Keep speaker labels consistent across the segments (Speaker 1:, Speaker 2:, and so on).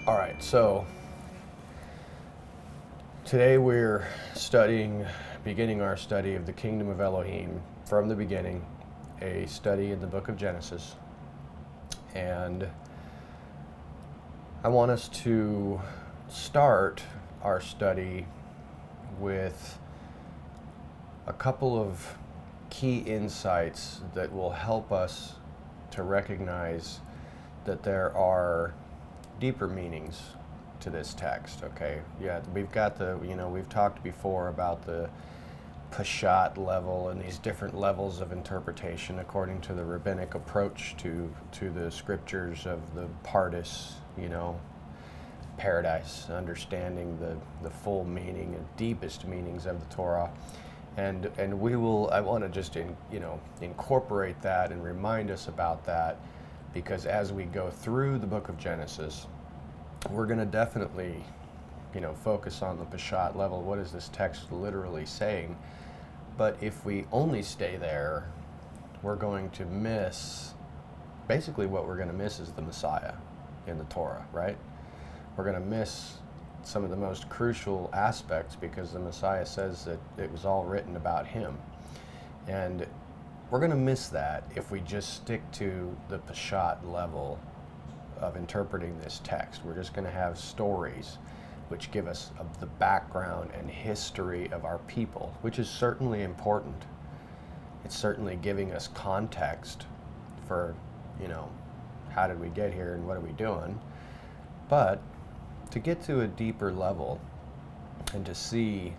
Speaker 1: All right, so today we're beginning our study of the Kingdom of Elohim from the beginning, a study in the book of Genesis. And I want us to start our study with a couple of key insights that will help us to recognize that there are deeper meanings to this text, okay? Yeah, we've got we've talked before about the Peshat level and these different levels of interpretation according to the rabbinic approach to the scriptures of the Pardes, paradise, understanding the full meaning and deepest meanings of the Torah. And I want to just incorporate that and remind us about that, because as we go through the book of Genesis, we're going to definitely focus on the Peshat level. What is this text literally saying? But if we only stay there, we're going to miss, basically what we're going to miss is the Messiah in the Torah, right? We're going to miss some of the most crucial aspects, because the Messiah says that it was all written about him. And we're going to miss that if we just stick to the Peshat level of interpreting this text. We're just going to have stories which give us the background and history of our people, which is certainly important. It's certainly giving us context for, how did we get here and what are we doing? But to get to a deeper level and to see,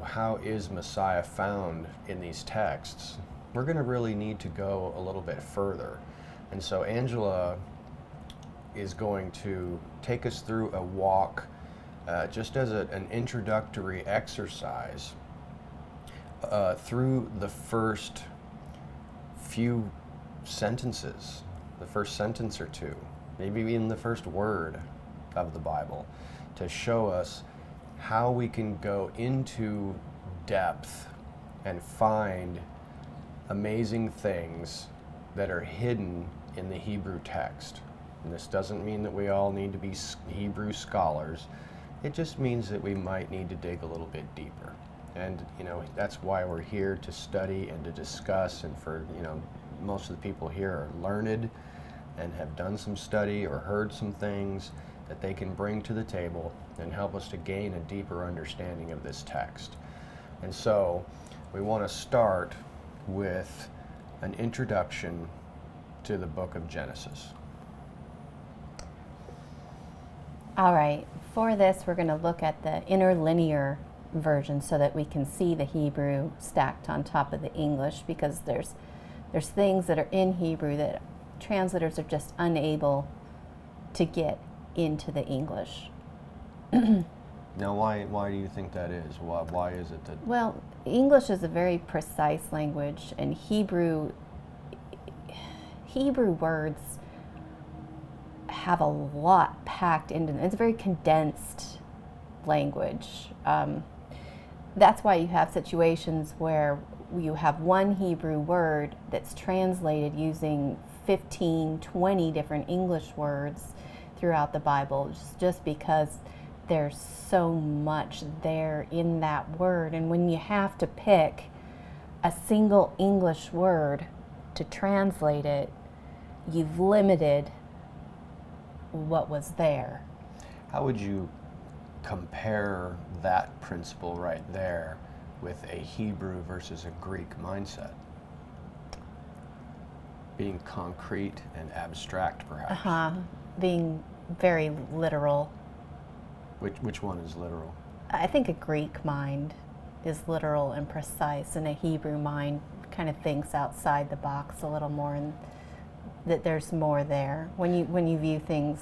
Speaker 1: how is Messiah found in these texts, we're going to really need to go a little bit further. And so Angela is going to take us through a walk just as an introductory exercise through the first few sentences, the first sentence or two, maybe even the first word of the Bible, to show us how we can go into depth and find amazing things that are hidden in the Hebrew text. And this doesn't mean that we all need to be Hebrew scholars. It just means that we might need to dig a little bit deeper. And, that's why we're here to study and to discuss. And for, most of the people here are learned and have done some study or heard some things that they can bring to the table and help us to gain a deeper understanding of this text. And so we want to start with an introduction to the book of Genesis.
Speaker 2: All right, for this we're going to look at the interlinear version so that we can see the Hebrew stacked on top of the English, because there's things that are in Hebrew that translators are just unable to get into the English.
Speaker 1: Now, why do you think that is? Why is it that?
Speaker 2: Well, English is a very precise language, and Hebrew words have a lot packed into them. It's a very condensed language. That's why you have situations where you have one Hebrew word that's translated using 15, 20 different English words throughout the Bible, just because there's so much there in that word. And when you have to pick a single English word to translate it, you've limited what was there.
Speaker 1: How would you compare that principle right there with a Hebrew versus a Greek mindset? Being concrete and abstract, perhaps.
Speaker 2: Being very literal.
Speaker 1: Which one is literal?
Speaker 2: I think a Greek mind is literal and precise, and a Hebrew mind kind of thinks outside the box a little more, and that there's more there. When you view things,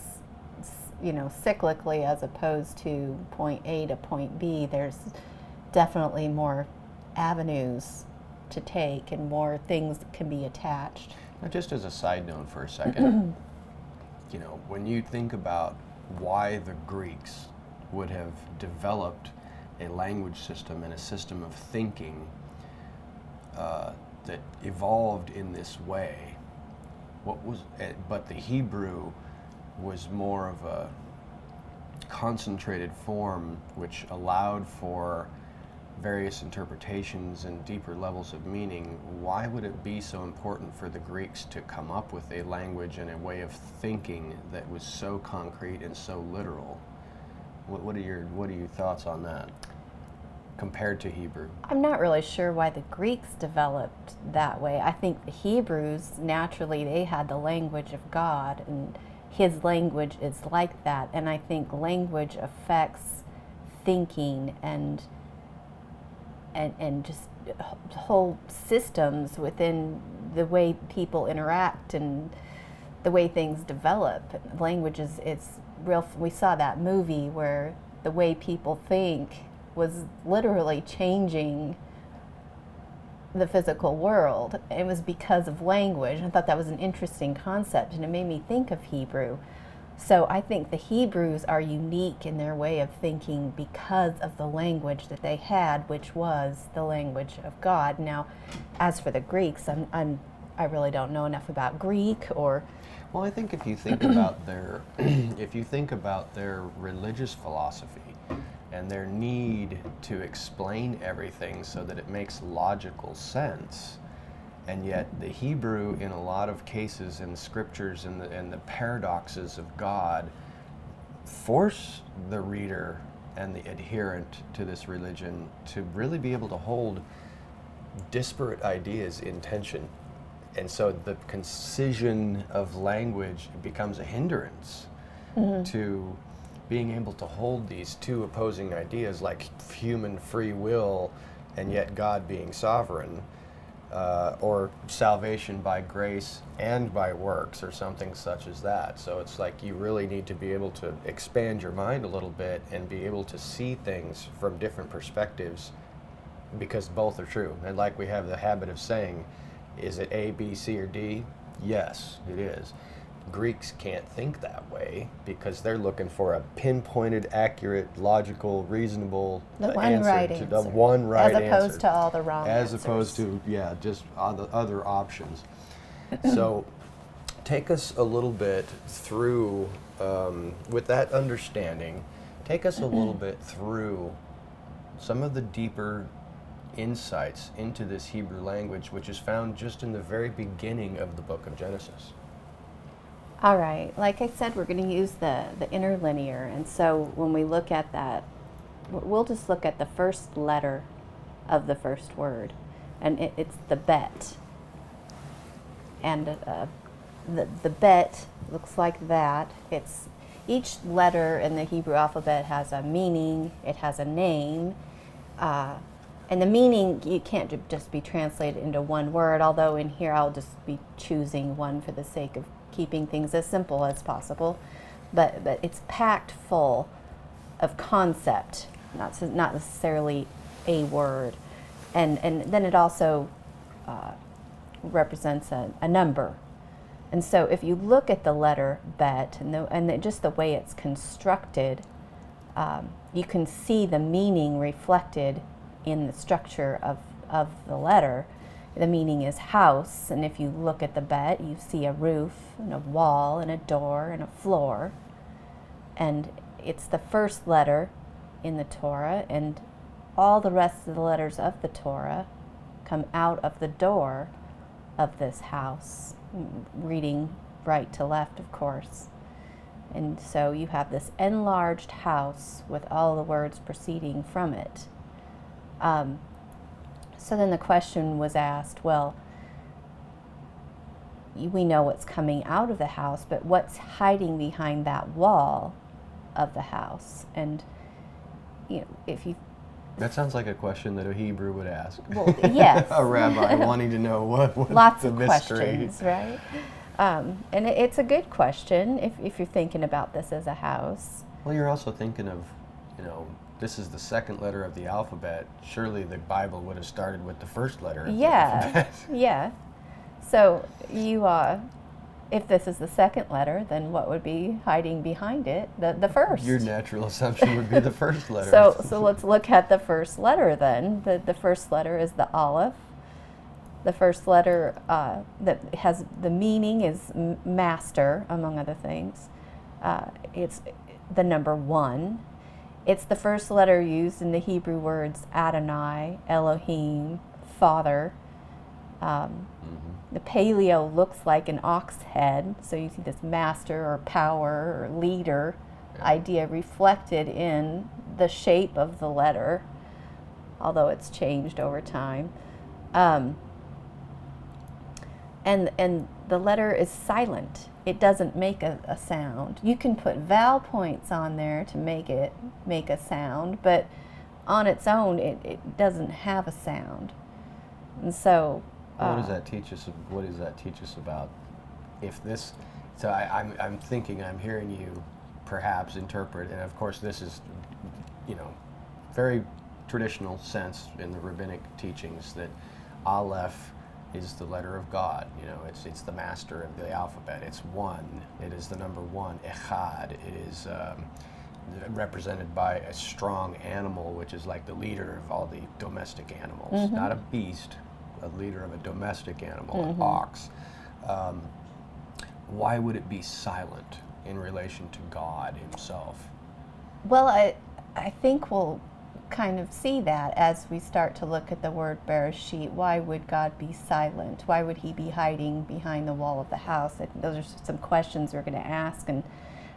Speaker 2: cyclically as opposed to point A to point B, there's definitely more avenues to take and more things that can be attached.
Speaker 1: Now, just as a side note for a second, when you think about why the Greeks would have developed a language system and a system of thinking that evolved in this way, but the Hebrew was more of concentrated form which allowed for various interpretations and deeper levels of meaning, why would it be so important for the Greeks to come up with a language and a way of thinking that was so concrete and so literal? What are your thoughts on that compared to Hebrew?
Speaker 2: I'm not really sure why the Greeks developed that way. I think the Hebrews, naturally, they had the language of God, and his language is like that. And I think language affects thinking and just whole systems within the way people interact and the way things develop. Language is, it's real. We saw that movie where the way people think was literally changing the physical world. It was because of language. I thought that was an interesting concept, and it made me think of Hebrew. So I think the Hebrews are unique in their way of thinking because of the language that they had, which was the language of God. Now, as for the Greeks, I really don't know enough about Greek or.
Speaker 1: Well, I think if you think about their religious philosophy and their need to explain everything so that it makes logical sense, and yet the Hebrew, in a lot of cases in the scriptures and the paradoxes of God, force the reader and the adherent to this religion to really be able to hold disparate ideas in tension. And so the concision of language becomes a hindrance to being able to hold these two opposing ideas, like human free will and yet God being sovereign. Or salvation by grace and by works, or something such as that. So it's like you really need to be able to expand your mind a little bit and be able to see things from different perspectives, because both are true. And like we have the habit of saying, is it A, B, C, or D? Yes, it is. Greeks can't think that way because they're looking for a pinpointed, accurate, logical, reasonable answer. The one right answer.
Speaker 2: As opposed to all the wrong
Speaker 1: As
Speaker 2: answers.
Speaker 1: opposed to, just other options. So take us a little bit through, with that understanding, take us a little bit through some of the deeper insights into this Hebrew language, which is found just in the very beginning of the book of Genesis.
Speaker 2: All right, like I said, we're going to use the interlinear, and so when we look at that, we'll just look at the first letter of the first word, and it's the bet. And the bet looks like that. It's each letter in the Hebrew alphabet has a meaning, it has a name, and the meaning, you can't just be translated into one word, although in here I'll just be choosing one for the sake of keeping things as simple as possible, but it's packed full of concept, not necessarily a word, and then it also represents a number. And so if you look at the letter bet and just the way it's constructed, you can see the meaning reflected in the structure of the letter. The meaning is house, and if you look at the bet, you see a roof and a wall and a door and a floor. And it's the first letter in the Torah, and all the rest of the letters of the Torah come out of the door of this house, reading right to left, of course. And so you have this enlarged house with all the words proceeding from it. So then the question was asked, well, we know what's coming out of the house, but what's hiding behind that wall of the house? And, if you...
Speaker 1: That sounds like a question that a Hebrew would ask.
Speaker 2: Well, yes.
Speaker 1: A rabbi wanting to know what
Speaker 2: Lots
Speaker 1: the
Speaker 2: of
Speaker 1: mystery.
Speaker 2: Questions, right? And it's a good question if you're thinking about this as a house.
Speaker 1: Well, you're also thinking of, this is the second letter of the alphabet. Surely the Bible would have started with the first letter of the alphabet.
Speaker 2: Yeah. So if this is the second letter, then what would be hiding behind it? The first.
Speaker 1: Your natural assumption would be the first letter.
Speaker 2: So let's look at the first letter then. The first letter is the Aleph. The first letter that has the meaning is master, among other things. the number 1. It's the first letter used in the Hebrew words Adonai, Elohim, Father. The paleo looks like an ox head, so you see this master or power or leader idea reflected in the shape of the letter, although it's changed over time. And the letter is silent. It doesn't make a sound. You can put vowel points on there to make it make a sound, but on its own, it doesn't have a sound. And so,
Speaker 1: what does that teach us? What does that teach us about if this? So I'm thinking, I'm hearing you perhaps interpret, and of course this is, very traditional sense in the rabbinic teachings that Aleph is the letter of God. It's the master of the alphabet. It's 1. It is the number 1. Echad. It is represented by a strong animal, which is like the leader of all the domestic animals. Not a beast, a leader of a domestic animal, an ox. Why would it be silent in relation to God himself?
Speaker 2: Well, I think we'll kind of see that as we start to look at the word Bereshit. Why would God be silent? Why would he be hiding behind the wall of the house? I think those are some questions we're going to ask and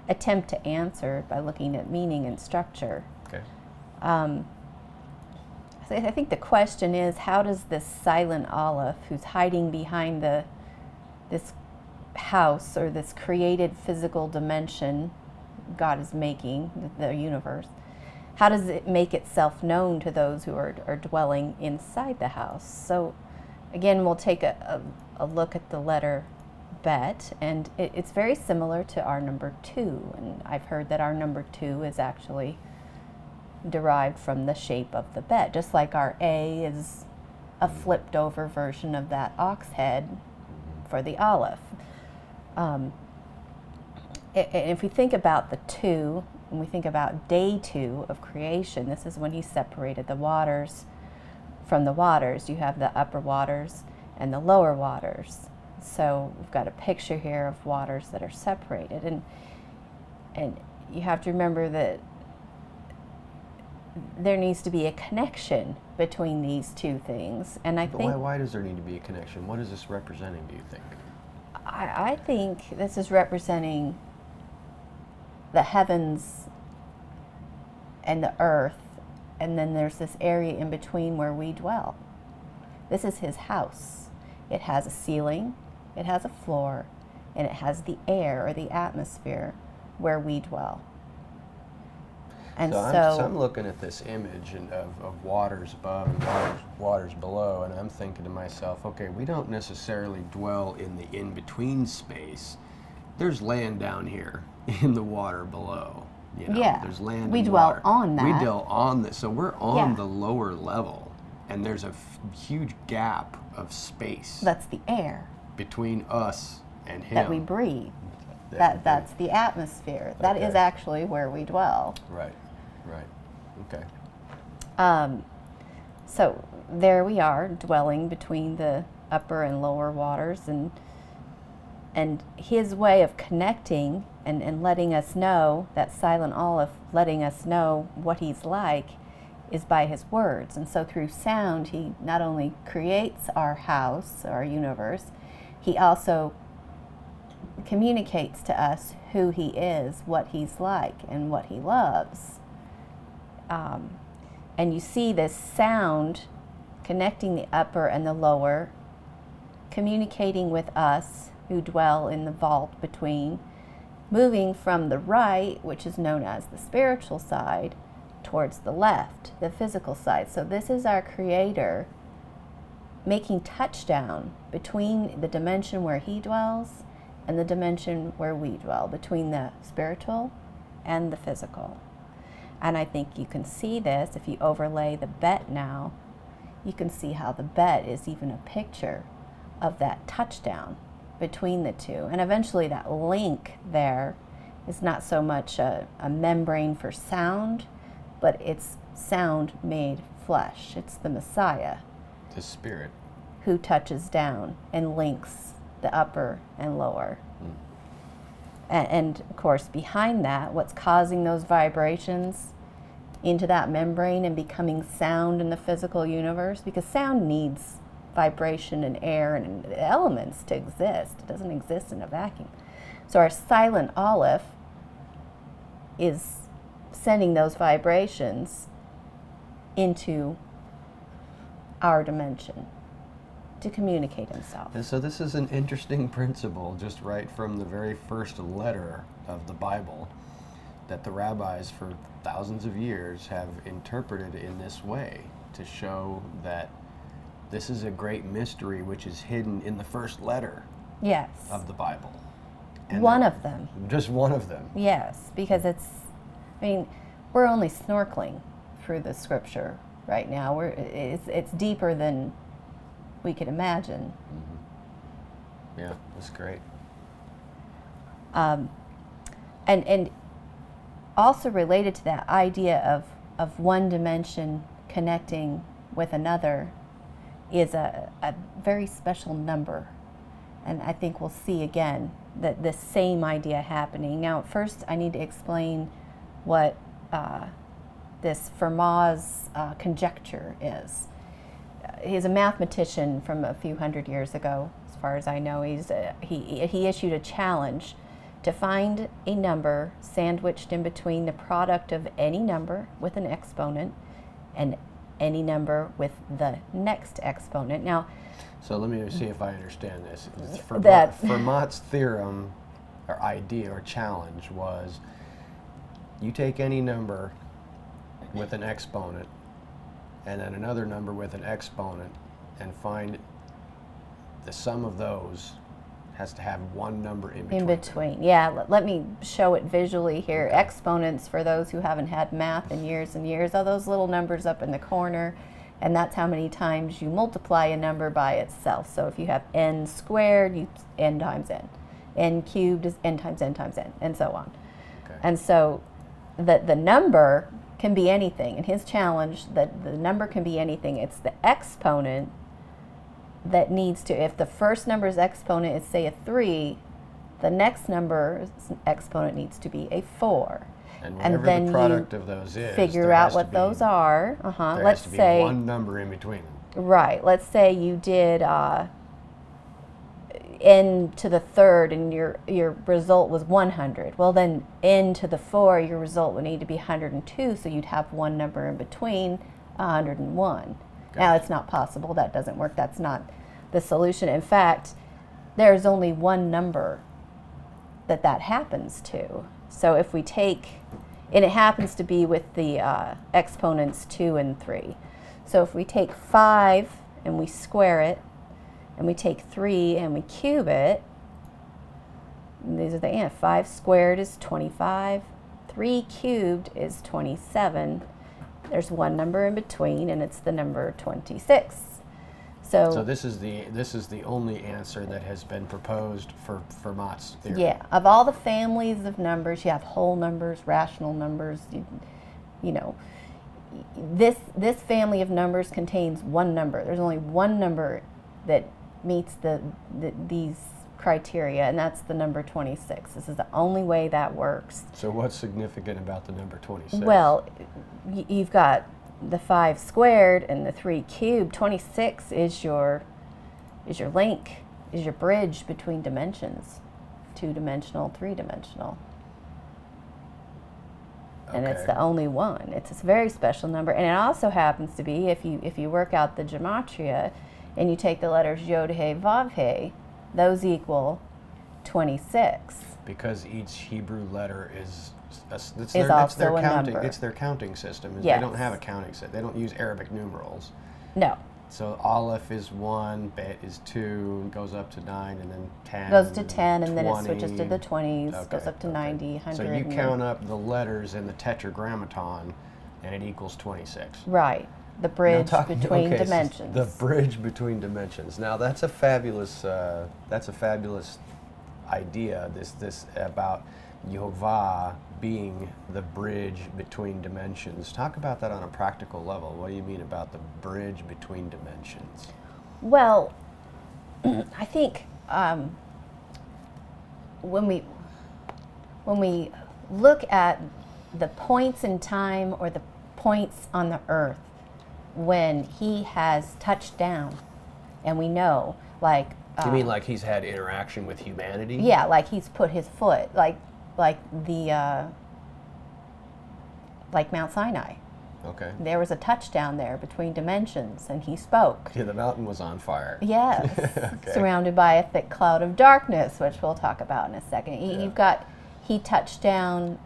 Speaker 2: attempt to answer by looking at meaning and structure.
Speaker 1: Okay.
Speaker 2: So I think the question is, how does this silent Aleph, who's hiding behind this house or this created physical dimension God is making, the universe, how does it make itself known to those who are dwelling inside the house? So again, we'll take a look at the letter Bet, and it's very similar to our number 2. And I've heard that our number 2 is actually derived from the shape of the Bet, just like our A is a flipped over version of that ox head for the Aleph. If we think about the 2, and we think about day 2 of creation, this is when he separated the waters from the waters. You have the upper waters and the lower waters. So we've got a picture here of waters that are separated. And you have to remember that there needs to be a connection between these two things. And I think...
Speaker 1: Why does there need to be a connection? What is this representing, do you think?
Speaker 2: I think this is representing the heavens and the earth, and then there's this area in between where we dwell. This is his house. It has a ceiling, it has a floor, and it has the air or the atmosphere where we dwell. And
Speaker 1: so I'm looking at this image of waters above and waters below, and I'm thinking to myself, okay, we don't necessarily dwell in the in-between space. There's land down here in the water below.
Speaker 2: Yeah,
Speaker 1: there's land.
Speaker 2: We
Speaker 1: and
Speaker 2: dwell
Speaker 1: water.
Speaker 2: on that.
Speaker 1: We dwell on this, so we're on the lower level, and there's a huge gap of space.
Speaker 2: That's the air
Speaker 1: between us and him
Speaker 2: that we breathe. That's the atmosphere. That is actually where we dwell.
Speaker 1: Right. Okay.
Speaker 2: So there we are, dwelling between the upper and lower waters, and his way of connecting and letting us know, that silent Aleph, letting us know what he's like, is by his words. And so through sound, he not only creates our house, our universe, he also communicates to us who he is, what he's like, and what he loves. And you see this sound connecting the upper and the lower, communicating with us who dwell in the vault between, moving from the right, which is known as the spiritual side, towards the left, the physical side. So this is our Creator making touchdown between the dimension where he dwells and the dimension where we dwell, between the spiritual and the physical. And I think you can see this if you overlay the Bet now. You can see how the Bet is even a picture of that touchdown between the two. And eventually that link there is not so much a membrane for sound, but it's sound made flesh. It's the Messiah,
Speaker 1: the Spirit,
Speaker 2: who touches down and links the upper and lower. And of course, behind that, what's causing those vibrations into that membrane and becoming sound in the physical universe? Because sound needs vibration and air and elements to exist. It doesn't exist in a vacuum. So our silent Aleph is sending those vibrations into our dimension to communicate himself.
Speaker 1: And so this is an interesting principle, just right from the very first letter of the Bible, that the rabbis for thousands of years have interpreted in this way to show that this is a great mystery which is hidden in the first letter
Speaker 2: Yes.
Speaker 1: of the Bible. And
Speaker 2: One of them.
Speaker 1: Just one of them.
Speaker 2: Yes, because we're only snorkeling through the scripture right now. It's deeper than we could imagine.
Speaker 1: Mm-hmm. Yeah, that's great.
Speaker 2: And also related to that idea of one dimension connecting with another is a very special number. And I think we'll see again that the same idea happening. Now, first I need to explain what this Fermat's conjecture is. He's a mathematician from a few hundred years ago, as far as I know. He issued a challenge to find a number sandwiched in between the product of any number with an exponent and any number with the next exponent. Now,
Speaker 1: so let me see if I understand this.
Speaker 2: That-
Speaker 1: Fermat's theorem or idea or challenge was you take any number with an exponent and then another number with an exponent and find the sum of those has to have one number in between.
Speaker 2: in between, yeah. Let me show it visually here.
Speaker 1: Okay.
Speaker 2: Exponents, for those who haven't had math in years and years, are those little numbers up in the corner, and that's how many times you multiply a number by itself. So if you have n squared, you n times n cubed is n times n times n, and so on.
Speaker 1: Okay.
Speaker 2: And so the number can be anything. In his challenge, that the number can be anything. It's the exponent that needs to, if the first number's exponent is, say, a 3, the next number's exponent needs to be a 4.
Speaker 1: And whatever
Speaker 2: then
Speaker 1: the product of those is,
Speaker 2: figure
Speaker 1: there
Speaker 2: out
Speaker 1: has to
Speaker 2: what
Speaker 1: be-
Speaker 2: those are.
Speaker 1: There
Speaker 2: Let's
Speaker 1: has to be
Speaker 2: say,
Speaker 1: one number in between them.
Speaker 2: right, let's say you did n to the third and your result was 100. Well, then n to the 4, your result would need to be 102, so you'd have one number in between, 101. Now, it's not possible. That doesn't work. That's not the solution. In fact, there's only one number that happens to. So if we take, and it happens to be with the exponents 2 and 3. So if we take 5 and we square it, and we take 3 and we cube it, and these are the answers. 5 squared is 25. 3 cubed is 27. There's one number in between, and it's the number 26.
Speaker 1: So this is the only answer that has been proposed for Fermat's theory.
Speaker 2: Yeah, of all the families of numbers, you have whole numbers, rational numbers. You know, this family of numbers contains one number. There's only one number that meets these criteria, and that's the number 26. This is the only way that works.
Speaker 1: So what's significant about the number 26?
Speaker 2: Well, you've got the 5 squared and the 3 cubed. 26 is your link, is your bridge between dimensions, 2-dimensional, 3-dimensional. And it's the only one. It's a very special number, and it also happens to be, if you work out the gematria, and you take the letters Yod He Vav He, those equal 26.
Speaker 1: Because each Hebrew letter is
Speaker 2: Also
Speaker 1: their
Speaker 2: a
Speaker 1: counting.
Speaker 2: number.
Speaker 1: It's their counting system.
Speaker 2: Yes.
Speaker 1: They don't have a counting set. They don't use Arabic numerals.
Speaker 2: No,
Speaker 1: So Aleph is 1, Bet is 2, goes up to 9, and then 10.
Speaker 2: goes to 10, and then it
Speaker 1: 20.
Speaker 2: switches to the 20s, goes
Speaker 1: Okay,
Speaker 2: up to
Speaker 1: okay.
Speaker 2: 90, 100.
Speaker 1: So you
Speaker 2: and
Speaker 1: count up the letters in the tetragrammaton, and it equals 26.
Speaker 2: right, the bridge between dimensions.
Speaker 1: The bridge between dimensions. Now that's a fabulous idea. This about Yehovah being the bridge between dimensions. Talk about that on a practical level. What do you mean about the bridge between dimensions?
Speaker 2: Well, I think when when we look at the points in time or the points on the earth when he has touched down, and we know, like,
Speaker 1: you mean like he's had interaction with humanity?
Speaker 2: yeah, like he's put his foot, like the like Mount Sinai.
Speaker 1: Okay.
Speaker 2: There was a touchdown there between dimensions, and he spoke.
Speaker 1: Yeah, the mountain was on fire.
Speaker 2: Yes,
Speaker 1: Okay.
Speaker 2: surrounded by a thick cloud of darkness, which we'll talk about in a second.
Speaker 1: Yeah.
Speaker 2: You've got, he touched down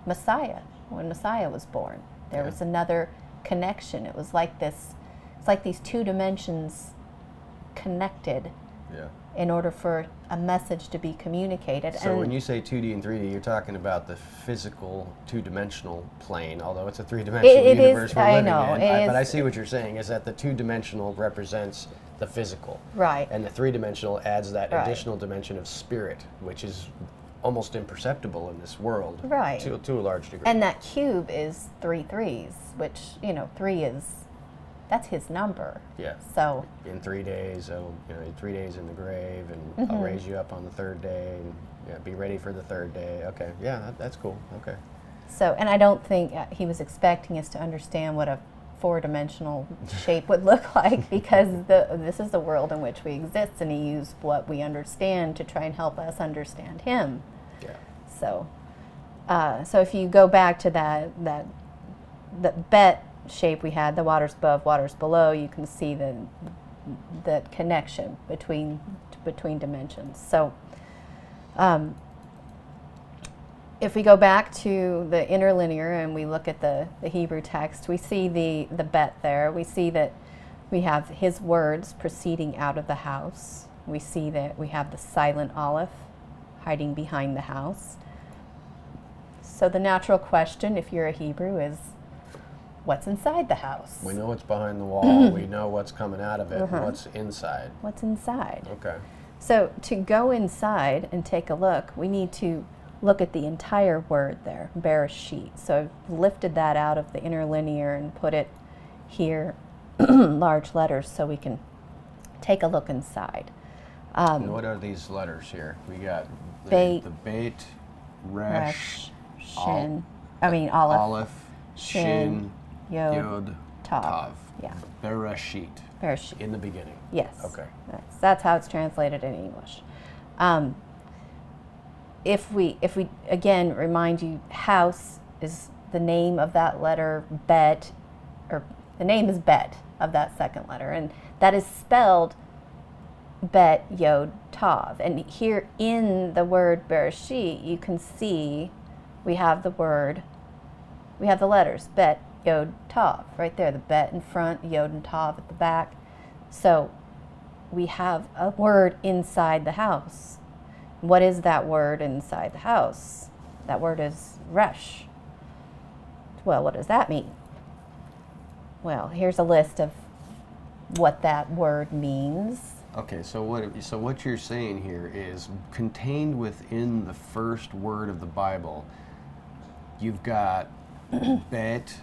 Speaker 2: Messiah when Messiah was born. There
Speaker 1: Yeah.
Speaker 2: was another connection. It was like this. It's like these two dimensions connected
Speaker 1: Yeah.
Speaker 2: in order for a message to be communicated.
Speaker 1: So
Speaker 2: and
Speaker 1: when you say 2D and 3D, you're talking about the physical two-dimensional plane, although it's a three-dimensional
Speaker 2: It is,
Speaker 1: universe we're
Speaker 2: I
Speaker 1: living
Speaker 2: know,
Speaker 1: in.
Speaker 2: it
Speaker 1: But I
Speaker 2: is-
Speaker 1: see what you're saying, is that the two-dimensional represents the physical.
Speaker 2: right,
Speaker 1: And the three-dimensional adds that
Speaker 2: Right.
Speaker 1: additional dimension of spirit, which is almost imperceptible in this world.
Speaker 2: Right.
Speaker 1: To a large degree.
Speaker 2: and that cube is 3 threes, which, you know, 3 is, that's his number.
Speaker 1: yeah.
Speaker 2: So
Speaker 1: In 3 days, 3 days in the grave, and I'll raise you up on the third day, and yeah, be ready for the third day. Okay, yeah, that's cool. Okay.
Speaker 2: So, and I don't think he was expecting us to understand what a 4-dimensional shape would look like, because this is the world in which we exist, and he used what we understand to try and help us understand him.
Speaker 1: Yeah.
Speaker 2: So, so if you go back to that bet shape we had, the waters above, waters below, you can see the connection between dimensions. So, if we go back to the interlinear and we look at the Hebrew text, we see the bet there. We see that we have his words proceeding out of the house. We see that we have the silent Aleph hiding behind the house. So the natural question, if you're a Hebrew, is what's inside the house?
Speaker 1: We know what's behind the wall. We know what's coming out of it. What's inside?
Speaker 2: What's inside?
Speaker 1: Okay.
Speaker 2: So to go inside and take a look, we need to look at the entire word there, Bereshit. So I've lifted that out of the interlinear and put it here, large letters, so we can take a look inside.
Speaker 1: And what are these letters here? We got
Speaker 2: Beit,
Speaker 1: the Beit, Resh,
Speaker 2: Shin, Aleph,
Speaker 1: Aleph, Shin,
Speaker 2: Yod,
Speaker 1: Yod,
Speaker 2: Tav.
Speaker 1: Tav.
Speaker 2: Yeah,
Speaker 1: Bereshit,
Speaker 2: Bereshit.
Speaker 1: in the beginning.
Speaker 2: Yes.
Speaker 1: Okay.
Speaker 2: That's how it's translated in English. If we again remind you, house is the name of that letter, bet, or the name is bet of that second letter, and that is spelled bet yod tav. And here in the word Bereshit, you can see we have the letters bet yod tav right there. The bet in front, yod and tav at the back. So we have a word inside the house. What is that word inside the house? That word is resh. Well, what does that mean? Well, here's a list of what that word means.
Speaker 1: Okay, so what you're saying here is contained within the first word of the Bible. You've got Bet,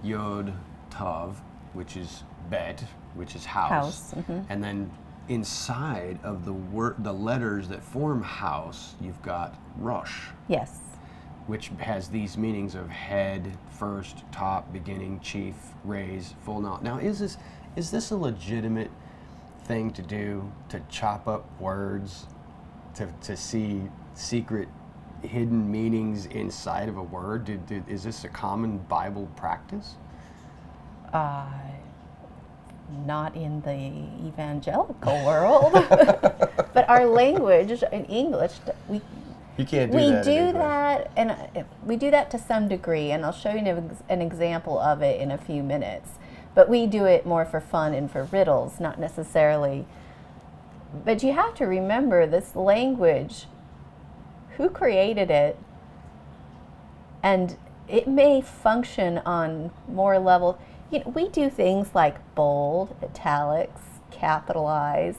Speaker 1: Yod, Tav, which is bet, which is house, and then inside of the letters that form house, you've got Rosh,
Speaker 2: Yes.
Speaker 1: which has these meanings of head, first, top, beginning, chief, raise, full knowledge. Now, is this a legitimate thing to do, to chop up words, to see secret, hidden meanings inside of a word? Is this a common Bible practice?
Speaker 2: Not in the evangelical world, but our language in English,
Speaker 1: You can't do
Speaker 2: we
Speaker 1: that. in
Speaker 2: do
Speaker 1: English.
Speaker 2: that, and we do that to some degree, and I'll show you an example of it in a few minutes. But we do it more for fun and for riddles, not necessarily. But you have to remember this language, who created it, and it may function on more level. You know, we do things like bold, italics, capitalize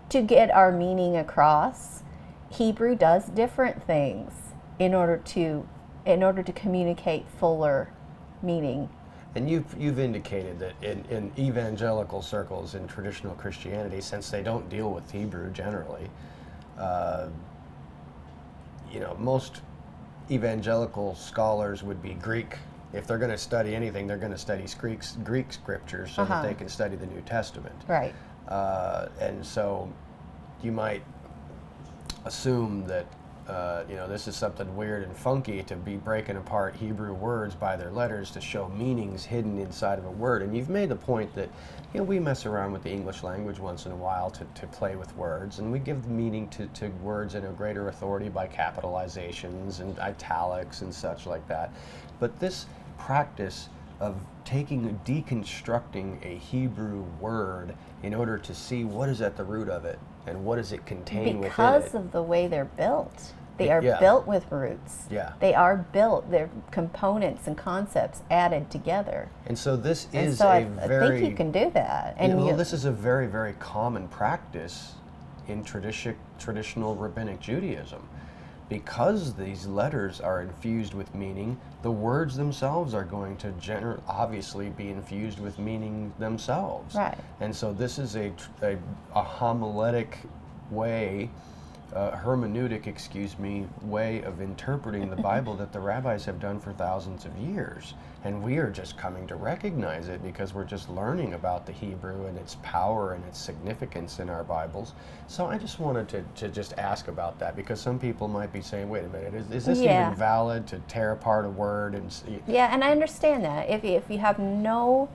Speaker 2: to get our meaning across. Hebrew does different things in order to communicate fuller meaning.
Speaker 1: And you've indicated that in evangelical circles in traditional Christianity, since they don't deal with Hebrew generally, most evangelical scholars would be Greek. If they're going to study anything, they're going to study Greek scriptures so that they can study the New Testament.
Speaker 2: Right.
Speaker 1: And so you might assume that this is something weird and funky to be breaking apart Hebrew words by their letters to show meanings hidden inside of a word. And you've made the point that we mess around with the English language once in a while to play with words, and we give meaning to words in a greater authority by capitalizations and italics and such like that. But this practice of deconstructing a Hebrew word in order to see what is at the root of it and what does it contain within it.
Speaker 2: Because of the way they're built. They are built with roots.
Speaker 1: Yeah.
Speaker 2: They are built, they're components and concepts added together.
Speaker 1: And so this is
Speaker 2: I think you can do that. And
Speaker 1: this is a very, very common practice in traditional rabbinic Judaism. Because these letters are infused with meaning, the words themselves are going to obviously be infused with meaning themselves.
Speaker 2: Right.
Speaker 1: And so this is a homiletic way, hermeneutic, way of interpreting the Bible that the rabbis have done for thousands of years. And we are just coming to recognize it because we're just learning about the Hebrew and its power and its significance in our Bibles. So I just wanted to just ask about that, because some people might be saying, wait a minute, is this even valid to tear apart a word?
Speaker 2: Yeah, and I understand that. If you have no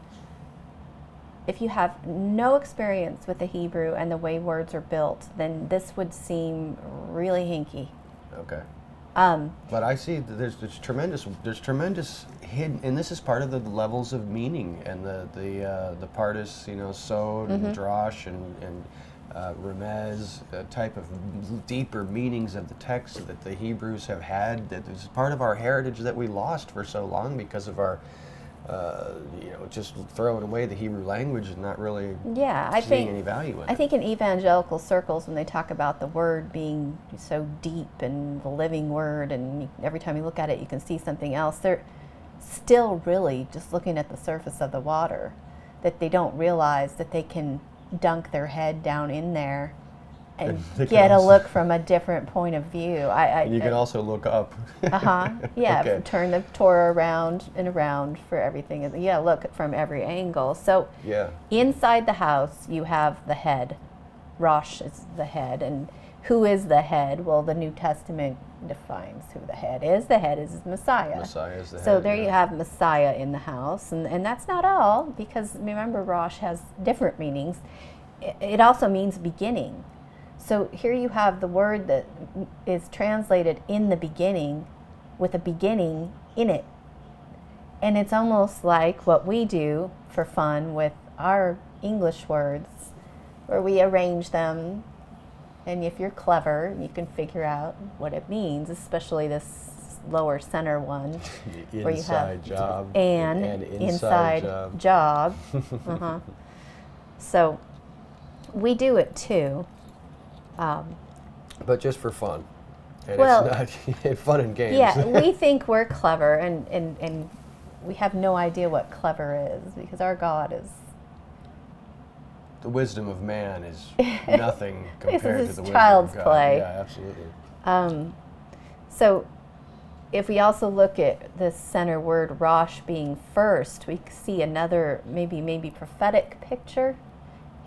Speaker 2: experience with the Hebrew and the way words are built, then this would seem really hinky.
Speaker 1: Okay. But I see that there's tremendous hidden, and this is part of the levels of meaning, and the part is sod and drosh and remez, type of deeper meanings of the text that the Hebrews have had. That is part of our heritage that we lost for so long because of our just throwing away the Hebrew language and not really seeing any value in it.
Speaker 2: I think in evangelical circles, when they talk about the word being so deep and the living word, and every time you look at it, you can see something else, they're still really just looking at the surface of the water, that they don't realize that they can dunk their head down in there and get a look from a different point of view.
Speaker 1: You can also look up.
Speaker 2: Yeah, okay. Turn the Torah around and around for everything. Yeah, look from every angle. So inside the house, you have the head. Rosh is the head. And who is the head? Well, the New Testament defines who the head is. The head is Messiah.
Speaker 1: Messiah is the head.
Speaker 2: So there you have Messiah in the house. And that's not all, because remember, Rosh has different meanings. It also means beginning. So here you have the word that is translated in the beginning with a beginning in it. And it's almost like what we do for fun with our English words, where we arrange them, and if you're clever, you can figure out what it means, especially this lower center one.
Speaker 1: The
Speaker 2: where you have
Speaker 1: job.
Speaker 2: And inside job. So we do it too.
Speaker 1: But just for fun. And it's not fun and games.
Speaker 2: Yeah, we think we're clever, and we have no idea what clever is, because our God is...
Speaker 1: The wisdom of man is nothing compared to the wisdom
Speaker 2: child's
Speaker 1: of God.
Speaker 2: play.
Speaker 1: Yeah, absolutely.
Speaker 2: So if we also look at the center word, Rosh, being first, we see another maybe prophetic picture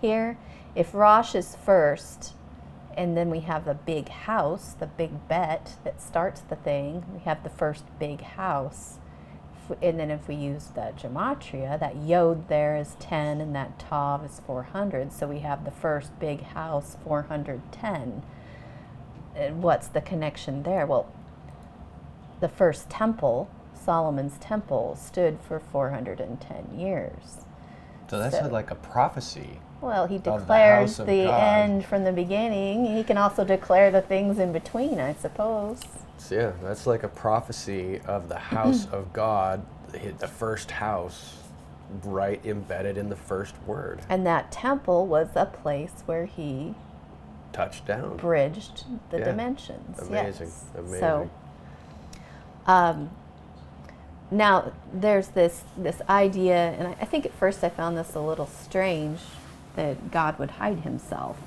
Speaker 2: here. If Rosh is first, and then we have the big house, the big bet that starts the thing. We have the first big house. And then if we use the gematria, that yod there is 10 and that tav is 400. So we have the first big house, 410. And what's the connection there? Well, the first temple, Solomon's temple, stood for 410 years.
Speaker 1: So that's like a prophecy.
Speaker 2: Well, he declares the end from the beginning. He can also declare the things in between, I suppose.
Speaker 1: So yeah, that's like a prophecy of the house of God, the first house, right embedded in the first word.
Speaker 2: And that temple was a place where he
Speaker 1: touched down,
Speaker 2: bridged the dimensions.
Speaker 1: Amazing,
Speaker 2: yes.
Speaker 1: amazing.
Speaker 2: So, now there's this idea, and I think at first I found this a little strange, that God would hide himself.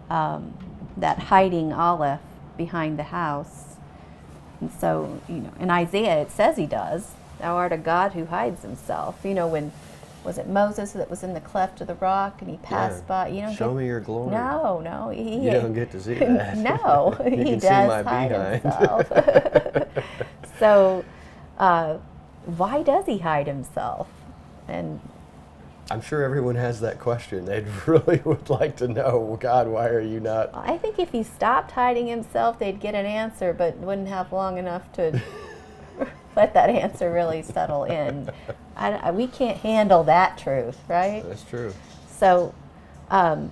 Speaker 2: That hiding Aleph behind the house. And so, in Isaiah it says he does. Thou art a God who hides himself. When, was it Moses that was in the cleft of the rock and he passed by?
Speaker 1: Show me your glory.
Speaker 2: No.
Speaker 1: You don't get to see that.
Speaker 2: No,
Speaker 1: you
Speaker 2: he
Speaker 1: can
Speaker 2: does
Speaker 1: see my
Speaker 2: hide
Speaker 1: behind.
Speaker 2: himself. So, why does he hide himself? And
Speaker 1: I'm sure everyone has that question. They really would like to know, God, why are you not?
Speaker 2: I think if he stopped hiding himself, they'd get an answer, but wouldn't have long enough to let that answer really settle in. We can't handle that truth, right?
Speaker 1: That's true.
Speaker 2: So, I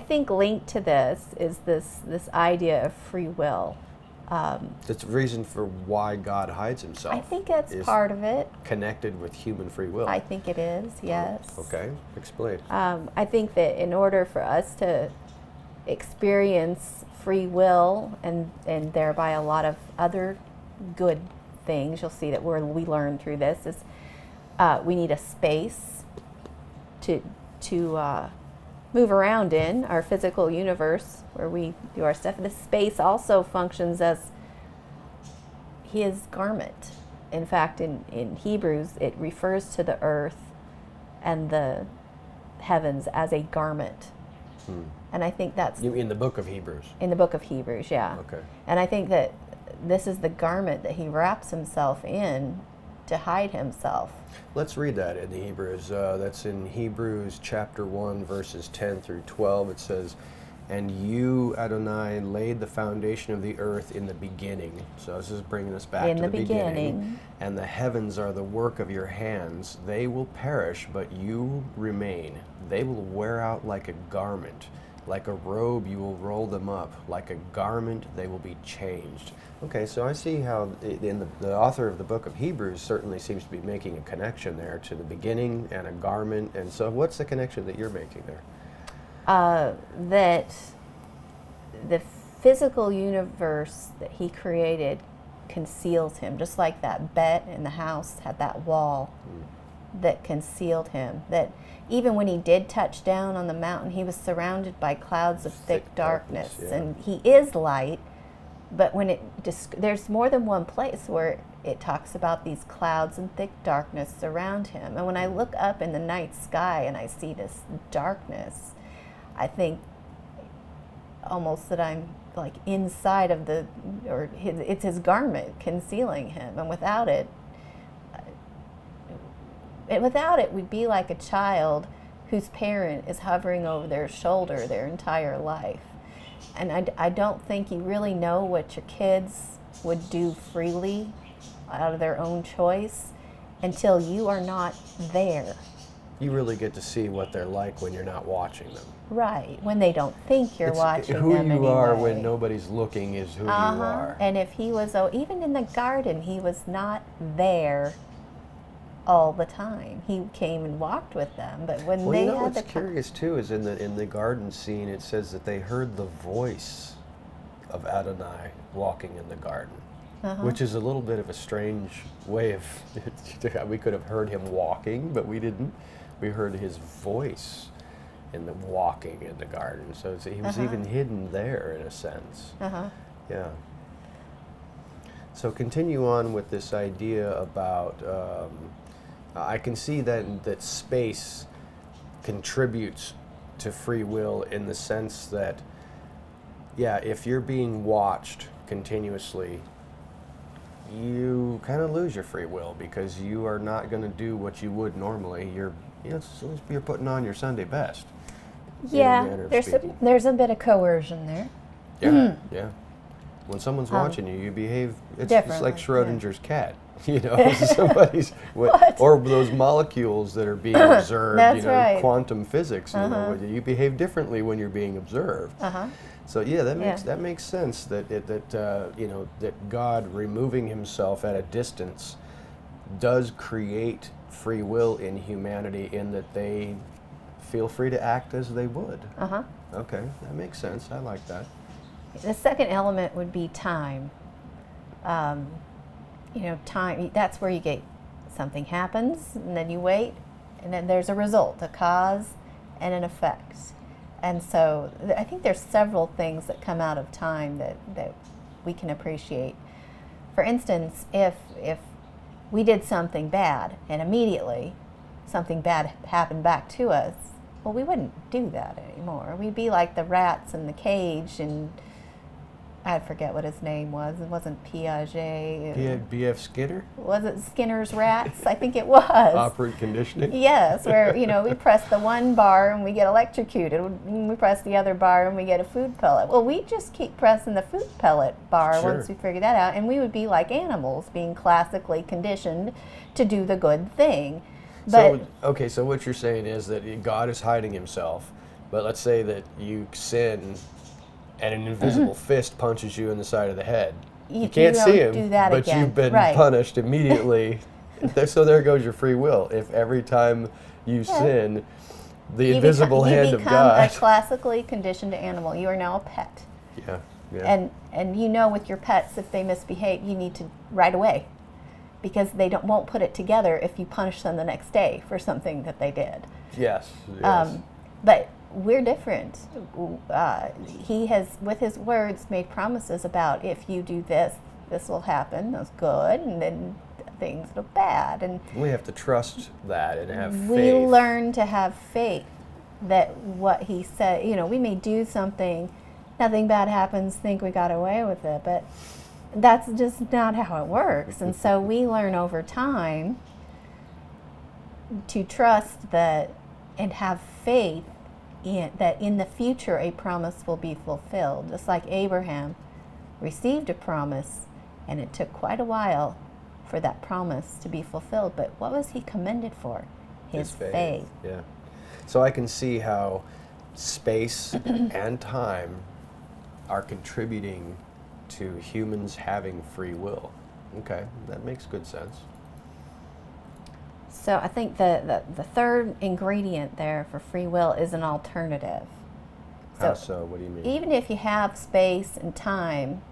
Speaker 2: think linked to this is this idea of free will.
Speaker 1: It's a reason for why God hides himself.
Speaker 2: I think that's part of it.
Speaker 1: Connected with human free will.
Speaker 2: I think it is, yes.
Speaker 1: Okay, explain.
Speaker 2: I think that in order for us to experience free will and thereby a lot of other good things, you'll see that we learn through this, is we need a space to move around in our physical universe where we do our stuff. This space also functions as his garment. In fact, in Hebrews, it refers to the earth and the heavens as a garment. And I think that's...
Speaker 1: In the book of Hebrews?
Speaker 2: In the book of Hebrews, yeah.
Speaker 1: Okay.
Speaker 2: And I think that this is the garment that he wraps himself in to hide himself.
Speaker 1: Let's read that in the Hebrews. That's in Hebrews chapter 1, verses 10 through 12. It says, "And you, Adonai, laid the foundation of the earth in the beginning." So this is bringing us back to the beginning. "And the heavens are the work of your hands. They will perish, but you remain. They will wear out like a garment. Like a robe you will roll them up. Like a garment they will be changed." Okay, so I see how the author of the book of Hebrews certainly seems to be making a connection there to the beginning and a garment. And so what's the connection that you're making there?
Speaker 2: That the physical universe that he created conceals him, just like that bed in the house had that wall that concealed him. That even when he did touch down on the mountain, he was surrounded by clouds of thick darkness.
Speaker 1: Yeah.
Speaker 2: And he is light, but when there's more than one place where it talks about these clouds and thick darkness around him. And when I look up in the night sky and I see this darkness, I think almost that I'm like inside of it's his garment concealing him. And without it, we'd be like a child whose parent is hovering over their shoulder their entire life. And I don't think you really know what your kids would do freely out of their own choice until you are not there.
Speaker 1: You really get to see what they're like when you're not watching them.
Speaker 2: Right, when they don't think you're watching
Speaker 1: who
Speaker 2: them
Speaker 1: you are
Speaker 2: anyway.
Speaker 1: when nobody's looking is who you are.
Speaker 2: And if he was, even in the garden, he was not there all the time. He came and walked with them, but when they had
Speaker 1: what's curious too is in the garden scene, it says that they heard the voice of Adonai walking in the garden, which is a little bit of a strange way of. We could have heard him walking, but we didn't. We heard his voice in the walking in the garden, so he was even hidden there in a sense. Yeah. So continue on with this idea about. I can see that space contributes to free will in the sense that, if you're being watched continuously, you kind of lose your free will because you are not going to do what you would normally. You're putting on your Sunday best.
Speaker 2: Yeah, there's a bit of coercion there.
Speaker 1: Yeah, yeah. When someone's watching you, you behave. It's like Schrodinger's cat. Somebody's or those molecules that are being observed.
Speaker 2: That's right.
Speaker 1: Quantum physics. You behave differently when you're being observed. So that makes sense. That God removing Himself at a distance does create free will in humanity, in that they feel free to act as they would. Okay, that makes sense. I like that.
Speaker 2: The second element would be time. Time, that's where you get something happens, and then you wait, and then there's a result, a cause and an effect. And so I think there's several things that come out of time that we can appreciate. For instance, if we did something bad and immediately something bad happened back to us, well, we wouldn't do that anymore. We'd be like the rats in the cage, and I forget what his name was. It wasn't Piaget.
Speaker 1: B.F. Skinner?
Speaker 2: Was it Skinner's rats? I think it was.
Speaker 1: Operant conditioning?
Speaker 2: Yes, where, we press the one bar and we get electrocuted. We press the other bar and we get a food pellet. Well, we just keep pressing the food pellet bar
Speaker 1: Sure.
Speaker 2: once we figure that out, and we would be like animals, being classically conditioned to do the good thing. But
Speaker 1: So what you're saying is that God is hiding himself, but let's say that you sin and an invisible fist punches you in the side of the head. You can't see him,
Speaker 2: do that
Speaker 1: but
Speaker 2: again.
Speaker 1: you've been
Speaker 2: Right.
Speaker 1: punished immediately. So there goes your free will. If every time you sin, the invisible hand
Speaker 2: you
Speaker 1: of
Speaker 2: become a
Speaker 1: God.
Speaker 2: classically conditioned animal. You are now a pet.
Speaker 1: Yeah.
Speaker 2: And with your pets, if they misbehave, you need to right away, because they won't put it together if you punish them the next day for something that they did.
Speaker 1: Yes.
Speaker 2: But we're different. He has, with his words, made promises about, if you do this, this will happen. That's good, and then things look bad. And
Speaker 1: we have to trust that and have faith.
Speaker 2: we learn to have faith that what he said. We may do something, nothing bad happens, think we got away with it, but that's just not how it works. And so we learn over time to trust that and have faith that in the future a promise will be fulfilled. Just like Abraham received a promise, and it took quite a while for that promise to be fulfilled. But what was he commended for? His faith.
Speaker 1: Yeah. So I can see how space and time are contributing to humans having free will. Okay, that makes good sense.
Speaker 2: So I think the third ingredient there for free will is an alternative.
Speaker 1: How so? What do you mean?
Speaker 2: Even if you have space and time,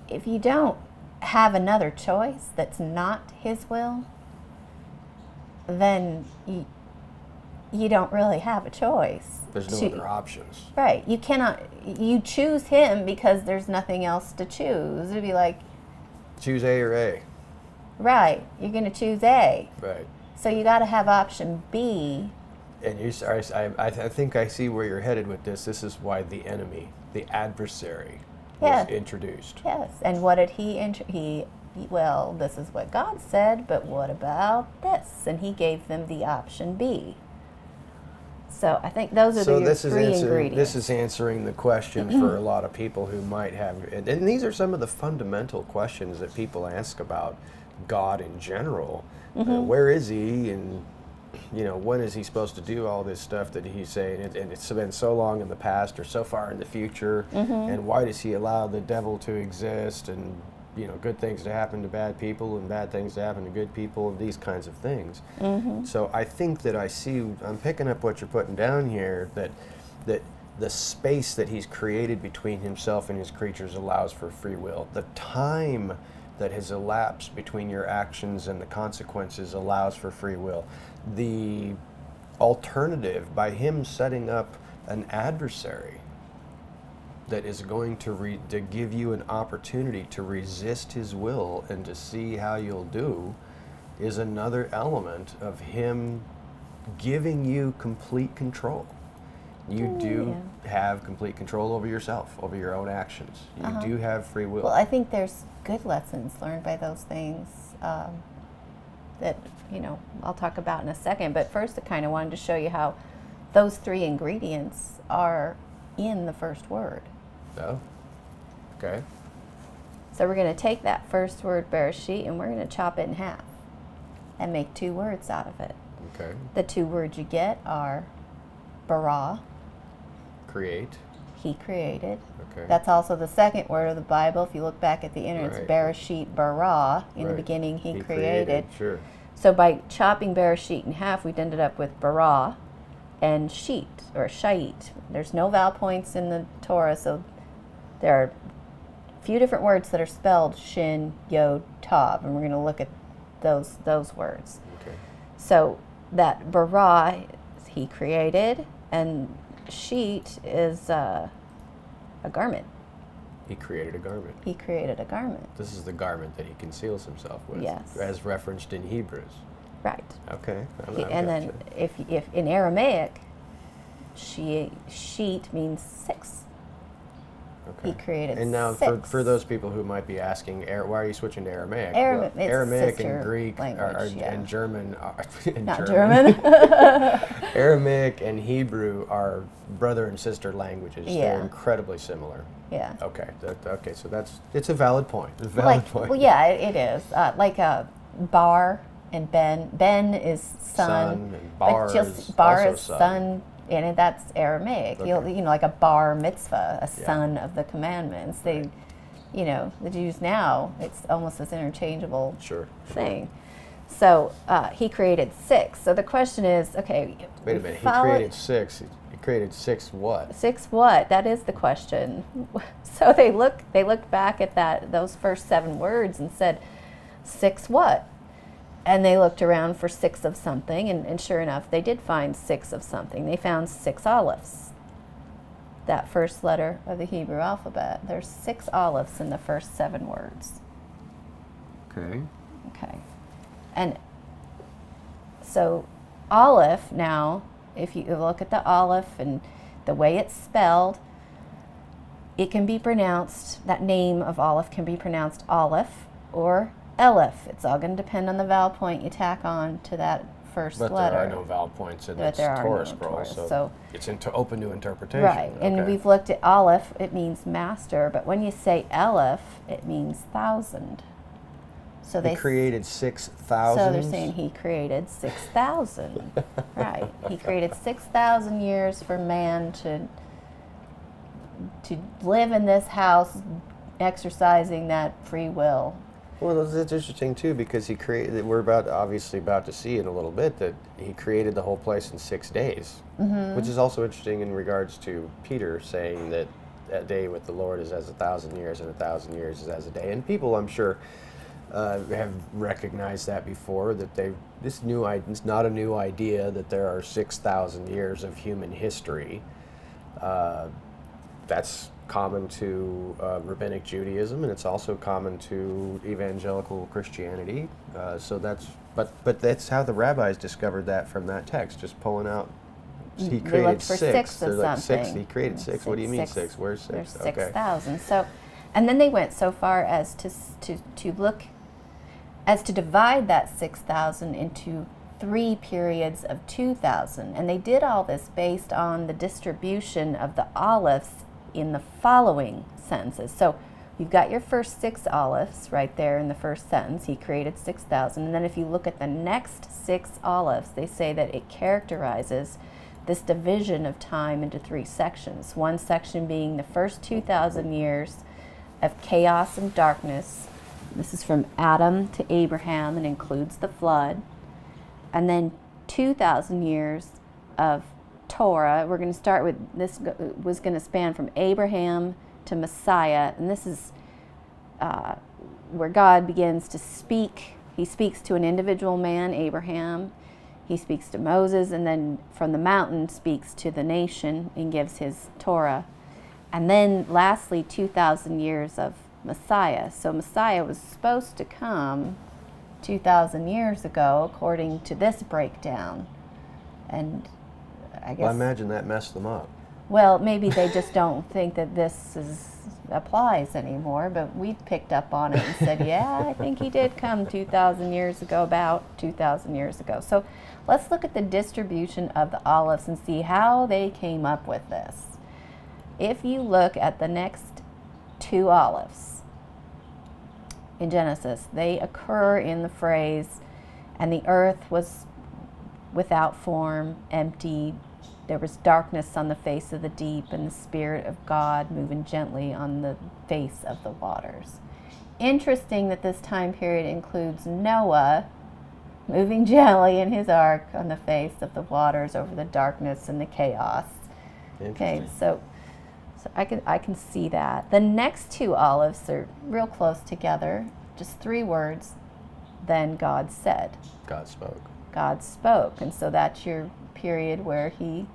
Speaker 2: if you don't have another choice that's not his will, then you don't really have a choice.
Speaker 1: There's no other options.
Speaker 2: Right. You choose him because there's nothing else to choose. It'd be like,
Speaker 1: choose A or A.
Speaker 2: Right. You're going to choose A.
Speaker 1: Right.
Speaker 2: So you got to have option B.
Speaker 1: And I think I see where you're headed with this. This is why the enemy, the adversary, was introduced.
Speaker 2: Yes. And what did he well, this is what God said, but what about this? And he gave them the option B. So I think those are the three ingredients.
Speaker 1: This is answering the question for a lot of people who might have, and these are some of the fundamental questions that people ask about God in general. Where is he, and when is he supposed to do all this stuff that he's saying, and it's been so long in the past or so far in the future, and why does he allow the devil to exist, and good things to happen to bad people and bad things to happen to good people, and these kinds of things. So I think that I'm picking up what you're putting down here, that the space that he's created between himself and his creatures allows for free will. The time that has elapsed between your actions and the consequences allows for free will. The alternative, by him setting up an adversary that is going to give you an opportunity to resist his will and to see how you'll do, is another element of him giving you complete control. You do have complete control over yourself, over your own actions. You do have free will.
Speaker 2: Well, I think there's good lessons learned by those things that, I'll talk about in a second. But first, I kind of wanted to show you how those three ingredients are in the first word.
Speaker 1: Oh, okay.
Speaker 2: So we're going to take that first word, Bereshit, and we're going to chop it in half and make two words out of it.
Speaker 1: Okay.
Speaker 2: The two words you get are bara,
Speaker 1: create.
Speaker 2: He created.
Speaker 1: Okay.
Speaker 2: That's also the second word of the Bible. If you look back at the end, it's
Speaker 1: Right.
Speaker 2: Bereshit bara. In the
Speaker 1: Right.
Speaker 2: beginning, he created.
Speaker 1: Sure.
Speaker 2: So by chopping Bereshit in half, we'd ended up with bara and sheet, or shait. There's no vowel points in the Torah, so there are a few different words that are spelled shin, yod, tav, and we're going to look at those words.
Speaker 1: Okay.
Speaker 2: So that bara, he created, and sheet is a garment.
Speaker 1: He created a garment.
Speaker 2: He created a garment.
Speaker 1: This is the garment that he conceals himself with,
Speaker 2: Yes.
Speaker 1: as referenced in Hebrews.
Speaker 2: Right.
Speaker 1: Okay.
Speaker 2: And then if in Aramaic, sheet means 6.
Speaker 1: Okay.
Speaker 2: He created
Speaker 1: And now,
Speaker 2: 6.
Speaker 1: for those people who might be asking, why are you switching to Aramaic?
Speaker 2: Aramaic, it's
Speaker 1: Aramaic
Speaker 2: sister
Speaker 1: and Greek
Speaker 2: language, yeah.
Speaker 1: and German are
Speaker 2: Not German.
Speaker 1: Aramaic and Hebrew are brother and sister languages.
Speaker 2: Yeah.
Speaker 1: They're incredibly similar.
Speaker 2: Yeah.
Speaker 1: Okay. Okay. So it's a valid point. It's a valid point.
Speaker 2: Well, yeah, it is. Bar and Ben. Ben is son.
Speaker 1: And bar
Speaker 2: bar
Speaker 1: is
Speaker 2: is
Speaker 1: son.
Speaker 2: son, and that's Aramaic.
Speaker 1: Okay.
Speaker 2: Like a bar mitzvah, a
Speaker 1: Yeah.
Speaker 2: son of the commandments. They, the Jews now, it's almost this interchangeable
Speaker 1: Sure.
Speaker 2: thing. So he created 6. So the question is, okay.
Speaker 1: Wait a minute. He created 6. He created 6 what?
Speaker 2: 6 what? That is the question. So they looked back at those first 7 words and said, 6 what? And they looked around for 6 of something, and sure enough, they did find 6 of something. They found 6 olives. That first letter of the Hebrew alphabet. There's 6 olives in the first 7 words.
Speaker 1: Okay.
Speaker 2: Okay. And so Aleph now, if you look at the Aleph and the way it's spelled, it can be pronounced, that name of Aleph can be pronounced Aleph or Aleph. It's all going to depend on the vowel point you tack on to that first letter.
Speaker 1: But there are no vowel points in this Torah scroll, so it's open to interpretation.
Speaker 2: Right, and
Speaker 1: Okay.
Speaker 2: we've looked at Aleph, it means master, but when you say Aleph, it means 1,000. So
Speaker 1: He created 6,000.
Speaker 2: So they're saying he created 6,000. Right. He created 6,000 years for man to live in this house, exercising that free will.
Speaker 1: Well, that's interesting too, because he created. We're obviously about to see in a little bit that he created the whole place in 6 days, which is also interesting in regards to Peter saying that a day with the Lord is as 1,000 years, and 1,000 years is as a day. And people, I'm sure, have recognized that before. That it's not a new idea that there are 6,000 years of human history. That's common to rabbinic Judaism, and it's also common to evangelical Christianity. But that's how the rabbis discovered that from that text, just pulling out. He created 6.
Speaker 2: They're
Speaker 1: like
Speaker 2: something.
Speaker 1: 6. He created 6. What do you mean 6? Where's 6?
Speaker 2: There's
Speaker 1: Okay.
Speaker 2: 6,000. So, and then they went so far as to divide that 6,000 into 3 periods of 2,000, and they did all this based on the distribution of the olives in the following sentences. So you've got your first 6 olives right there in the first sentence. He created 6,000. And then if you look at the next 6 olives, they say that it characterizes this division of time into 3 sections. One section being the first 2,000 years of chaos and darkness. This is from Adam to Abraham and includes the flood. And then 2,000 years of Torah. We're going to start with this, was going to span from Abraham to Messiah, and this is where God begins to speak. He speaks to an individual man, Abraham. He speaks to Moses, and then from the mountain speaks to the nation and gives his Torah. And then lastly, 2,000 years of Messiah. So Messiah was supposed to come 2,000 years ago, according to this breakdown. And I guess.
Speaker 1: Well, I imagine that messed them up.
Speaker 2: Well, maybe they just don't think that this applies anymore, but we picked up on it and said, yeah, I think he did come 2,000 years ago, about 2,000 years ago. So let's look at the distribution of the olives and see how they came up with this. If you look at the next 2 olives in Genesis, they occur in the phrase, and the earth was without form, empty. There was darkness on the face of the deep, and the Spirit of God moving gently on the face of the waters. Interesting that this time period includes Noah moving gently in his ark on the face of the waters over the darkness and the chaos. Okay, so I can see that. The next 2 olives are real close together, just 3 words. Then God said.
Speaker 1: God spoke.
Speaker 2: God spoke, and so that's your period where he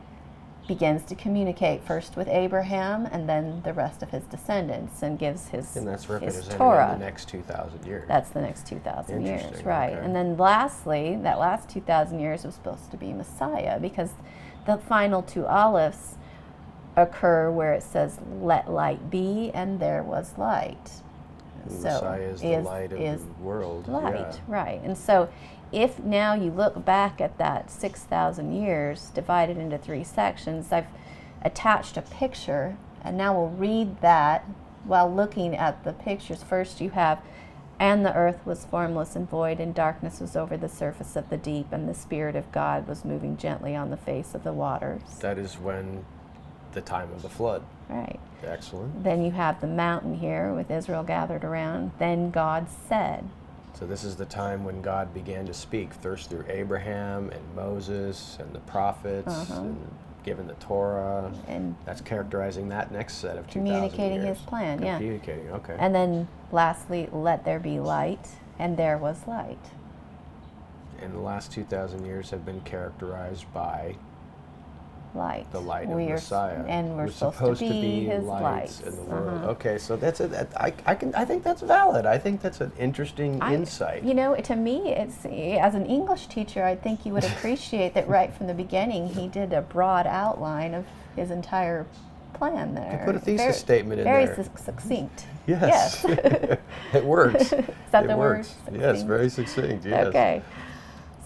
Speaker 2: begins to communicate first with Abraham and then the rest of his descendants, and gives his
Speaker 1: And that's represented
Speaker 2: Torah.
Speaker 1: in the next 2,000 years.
Speaker 2: That's the next 2,000 years,
Speaker 1: Interesting,
Speaker 2: right?
Speaker 1: okay.
Speaker 2: And then lastly, that last 2,000 years was supposed to be Messiah, because the final two olives occur where it says, "Let light be," and there was light.
Speaker 1: And
Speaker 2: So
Speaker 1: Messiah is the light of the world.
Speaker 2: Light,
Speaker 1: Yeah.
Speaker 2: right? And so, if now you look back at that 6,000 years divided into 3 sections, I've attached a picture, and now we'll read that while looking at the pictures. First, you have, "And the earth was formless and void, and darkness was over the surface of the deep, and the Spirit of God was moving gently on the face of the waters."
Speaker 1: That is when the time of the flood.
Speaker 2: Right.
Speaker 1: Excellent.
Speaker 2: Then you have the mountain here with Israel gathered around. Then God said.
Speaker 1: So this is the time when God began to speak, first through Abraham and Moses and the prophets, and given the Torah.
Speaker 2: And
Speaker 1: that's characterizing that next set of 2,000
Speaker 2: communicating
Speaker 1: years.
Speaker 2: his plan, yeah.
Speaker 1: Communicating, okay.
Speaker 2: And then lastly, "Let there be light," and there was light.
Speaker 1: And the last 2,000 years have been characterized by
Speaker 2: Light.
Speaker 1: the light of
Speaker 2: We are
Speaker 1: Messiah.
Speaker 2: and we're supposed to be his
Speaker 1: lights
Speaker 2: lights.
Speaker 1: in the world. Okay, so that's it. I think that's valid. I think that's an interesting insight.
Speaker 2: You know, to me, it's, as an English teacher, I think you would appreciate that right from the beginning he did a broad outline of his entire plan there.
Speaker 1: You put a thesis statement in
Speaker 2: very
Speaker 1: there.
Speaker 2: Very succinct.
Speaker 1: Yes. It works.
Speaker 2: Is that
Speaker 1: it
Speaker 2: the
Speaker 1: works.
Speaker 2: word?
Speaker 1: Yes,
Speaker 2: Succinct?
Speaker 1: very succinct. Yes.
Speaker 2: Okay.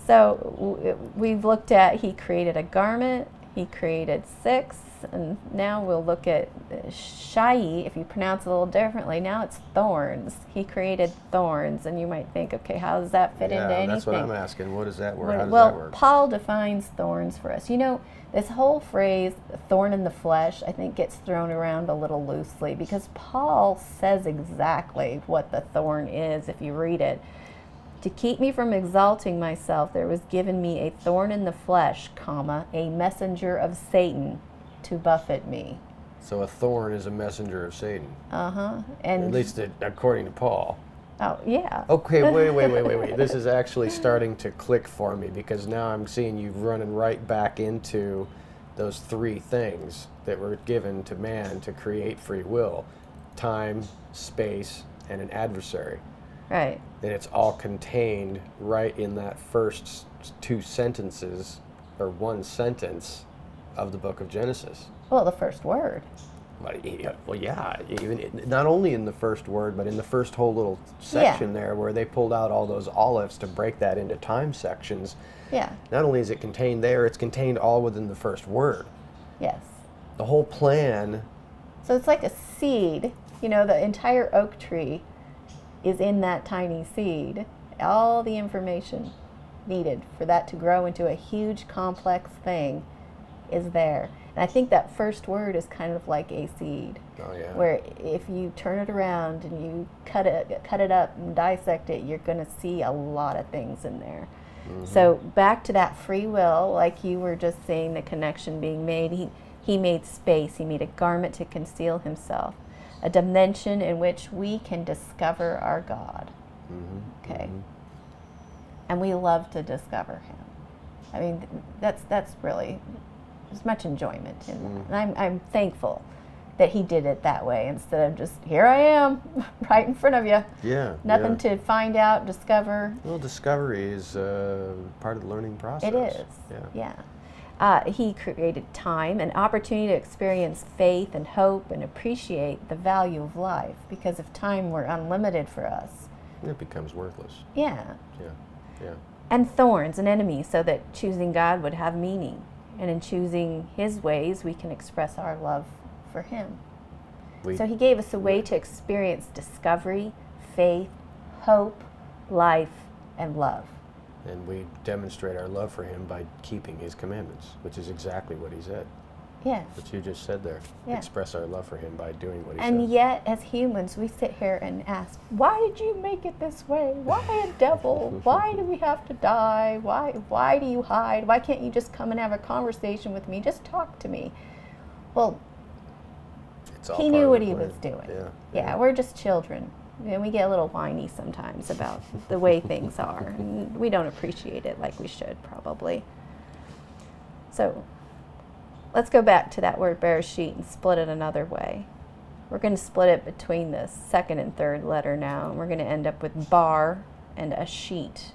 Speaker 2: So we've looked at, he created a garment, he created 6, and now we'll look at Shai. If you pronounce it a little differently, now it's thorns. He created thorns, and you might think, okay, how does that fit into anything?
Speaker 1: Yeah, that's what I'm asking. What does that work? How does
Speaker 2: Well,
Speaker 1: that work?
Speaker 2: Paul defines thorns for us. You know, this whole phrase, thorn in the flesh, I think gets thrown around a little loosely, because Paul says exactly what the thorn is if you read it. "To keep me from exalting myself, there was given me a thorn in the flesh, comma, a messenger of Satan to buffet me."
Speaker 1: So a thorn is a messenger of Satan.
Speaker 2: And
Speaker 1: At least according to Paul.
Speaker 2: oh yeah.
Speaker 1: Okay, wait. This is actually starting to click for me, because now I'm seeing you running right back into those 3 things that were given to man to create free will: time, space, and an adversary.
Speaker 2: Right.
Speaker 1: And it's all contained right in that first 2 sentences, or 1 sentence, of the book of Genesis.
Speaker 2: Well, the first word.
Speaker 1: Well, yeah, even not only in the first word, but in the first whole little section there, where they pulled out all those olives to break that into time sections.
Speaker 2: Yeah.
Speaker 1: Not only is it contained there, it's contained all within the first word.
Speaker 2: Yes.
Speaker 1: The whole plan.
Speaker 2: So it's like a seed. You know, the entire oak tree is in that tiny seed. All the information needed for that to grow into a huge, complex thing is there. And I think that first word is kind of like a seed.
Speaker 1: Oh yeah.
Speaker 2: Where if you turn it around and you cut it up and dissect it, you're going to see a lot of things in there. So back to that free will, like you were just saying, the connection being made. He made space. He made a garment to conceal himself, a dimension in which we can discover our God. Okay. And we love to discover him. I mean, that's really, there's much enjoyment in that. And I'm thankful that he did it that way, instead of just, here I am, right in front of you.
Speaker 1: Yeah.
Speaker 2: Nothing to find out, discover.
Speaker 1: Well, discovery is part of the learning process.
Speaker 2: It is.
Speaker 1: Yeah.
Speaker 2: He created time, an opportunity to experience faith and hope and appreciate the value of life. Because if time were unlimited for us,
Speaker 1: It becomes worthless.
Speaker 2: Yeah.
Speaker 1: Yeah.
Speaker 2: And thorns, an enemy, so that choosing God would have meaning. And in choosing his ways, we can express our love for him. So he gave us a way to experience discovery, faith, hope, life, and love.
Speaker 1: And we demonstrate our love for him by keeping his commandments, which is exactly what he said.
Speaker 2: Yes.
Speaker 1: What you just said there.
Speaker 2: Yeah.
Speaker 1: Express our love for him by doing what he
Speaker 2: And
Speaker 1: said.
Speaker 2: yet, as humans, we sit here and ask, why did you make it this way? Why a devil? Why do we have to die? Why do you hide? Why can't you just come and have a conversation with me? Just talk to me. Well,
Speaker 1: It's all
Speaker 2: he
Speaker 1: part
Speaker 2: knew
Speaker 1: of
Speaker 2: what
Speaker 1: the
Speaker 2: he
Speaker 1: plan.
Speaker 2: was doing.
Speaker 1: Yeah.
Speaker 2: We're just children. And we get a little whiny sometimes about the way things are. And we don't appreciate it like we should, probably. So, let's go back to that word Bereshit and split it another way. We're going to split it between the second and third letter now, and we're going to end up with bar and a sheet.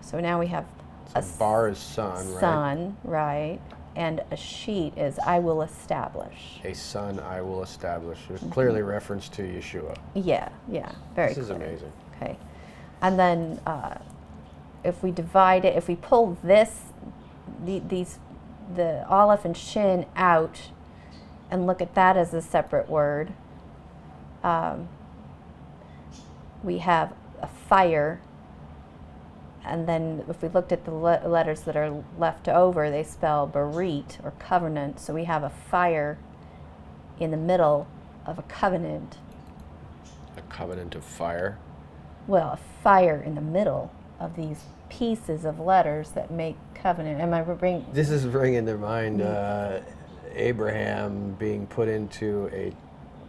Speaker 2: So now we have
Speaker 1: So bar is sun, right?
Speaker 2: sun, right? And a sheet is I will establish.
Speaker 1: A son I will establish. Clearly reference to Yeshua.
Speaker 2: Yeah, very
Speaker 1: This is
Speaker 2: clear.
Speaker 1: amazing.
Speaker 2: Okay. And then if we divide it, if we pull the Aleph and Shin out and look at that as a separate word, we have a fire. And then if we looked at the letters that are left over, they spell Berit or covenant. So we have a fire in the middle of a covenant.
Speaker 1: A covenant of fire.
Speaker 2: Well, a fire in the middle of these pieces of letters that make covenant. Am I bringing?
Speaker 1: This is bringing to mind Abraham being put into a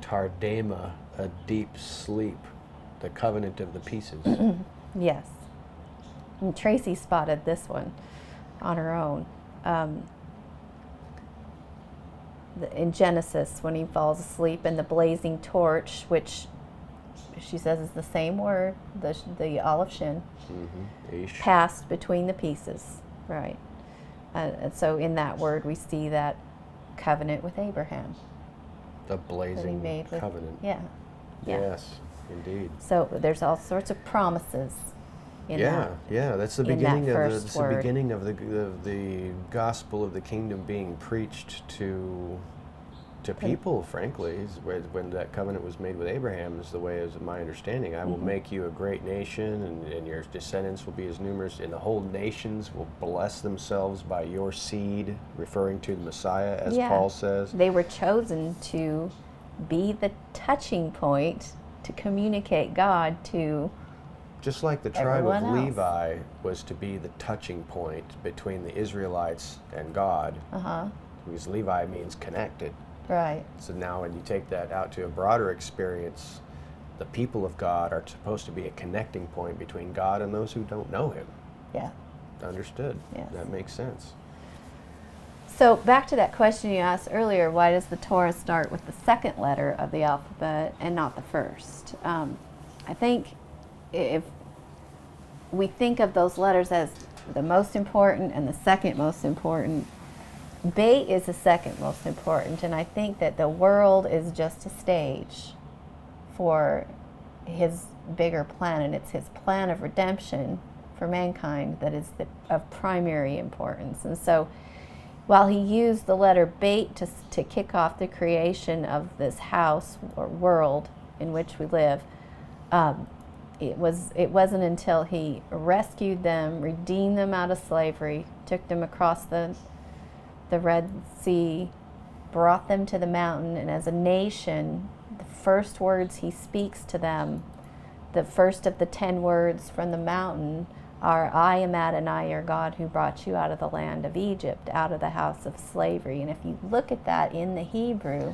Speaker 1: tardema, a deep sleep, the covenant of the pieces.
Speaker 2: Yes. And Tracy spotted this one on her own. In Genesis, when he falls asleep, and the blazing torch, which she says is the same word, the Aleph Shin, passed between the pieces, right? And so in that word, we see that covenant with Abraham.
Speaker 1: The blazing covenant.
Speaker 2: Yeah.
Speaker 1: Yes, indeed.
Speaker 2: So there's all sorts of promises.
Speaker 1: That's the
Speaker 2: in
Speaker 1: beginning
Speaker 2: that
Speaker 1: of
Speaker 2: first
Speaker 1: the
Speaker 2: word.
Speaker 1: beginning of the gospel of the kingdom being preached to people. Frankly, is when that covenant was made with Abraham, is the way, as my understanding. I will make you a great nation, and your descendants will be as numerous, and the whole nations will bless themselves by your seed, referring to the Messiah, as Paul says.
Speaker 2: They were chosen to be the touching point to communicate God to.
Speaker 1: Just like the tribe
Speaker 2: everyone
Speaker 1: of
Speaker 2: else.
Speaker 1: Levi was to be the touching point between the Israelites and God, because Levi means connected.
Speaker 2: Right.
Speaker 1: So now when you take that out to a broader experience, the people of God are supposed to be a connecting point between God and those who don't know Him.
Speaker 2: Yeah.
Speaker 1: Understood.
Speaker 2: Yes.
Speaker 1: That makes sense.
Speaker 2: So back to that question you asked earlier, why does the Torah start with the second letter of the alphabet and not the first? I think if we think of those letters as the most important and the second most important, Beit is the second most important, and I think that the world is just a stage for his bigger plan, and it's his plan of redemption for mankind that is of primary importance. And so while he used the letter Beit to kick off the creation of this house or world in which we live, it wasn't until he rescued them, redeemed them out of slavery, took them across the Red Sea, brought them to the mountain, and as a nation, the first words he speaks to them, the first of the 10 words from the mountain are, I am Adonai, your God, who brought you out of the land of Egypt, out of the house of slavery. And if you look at that in the Hebrew,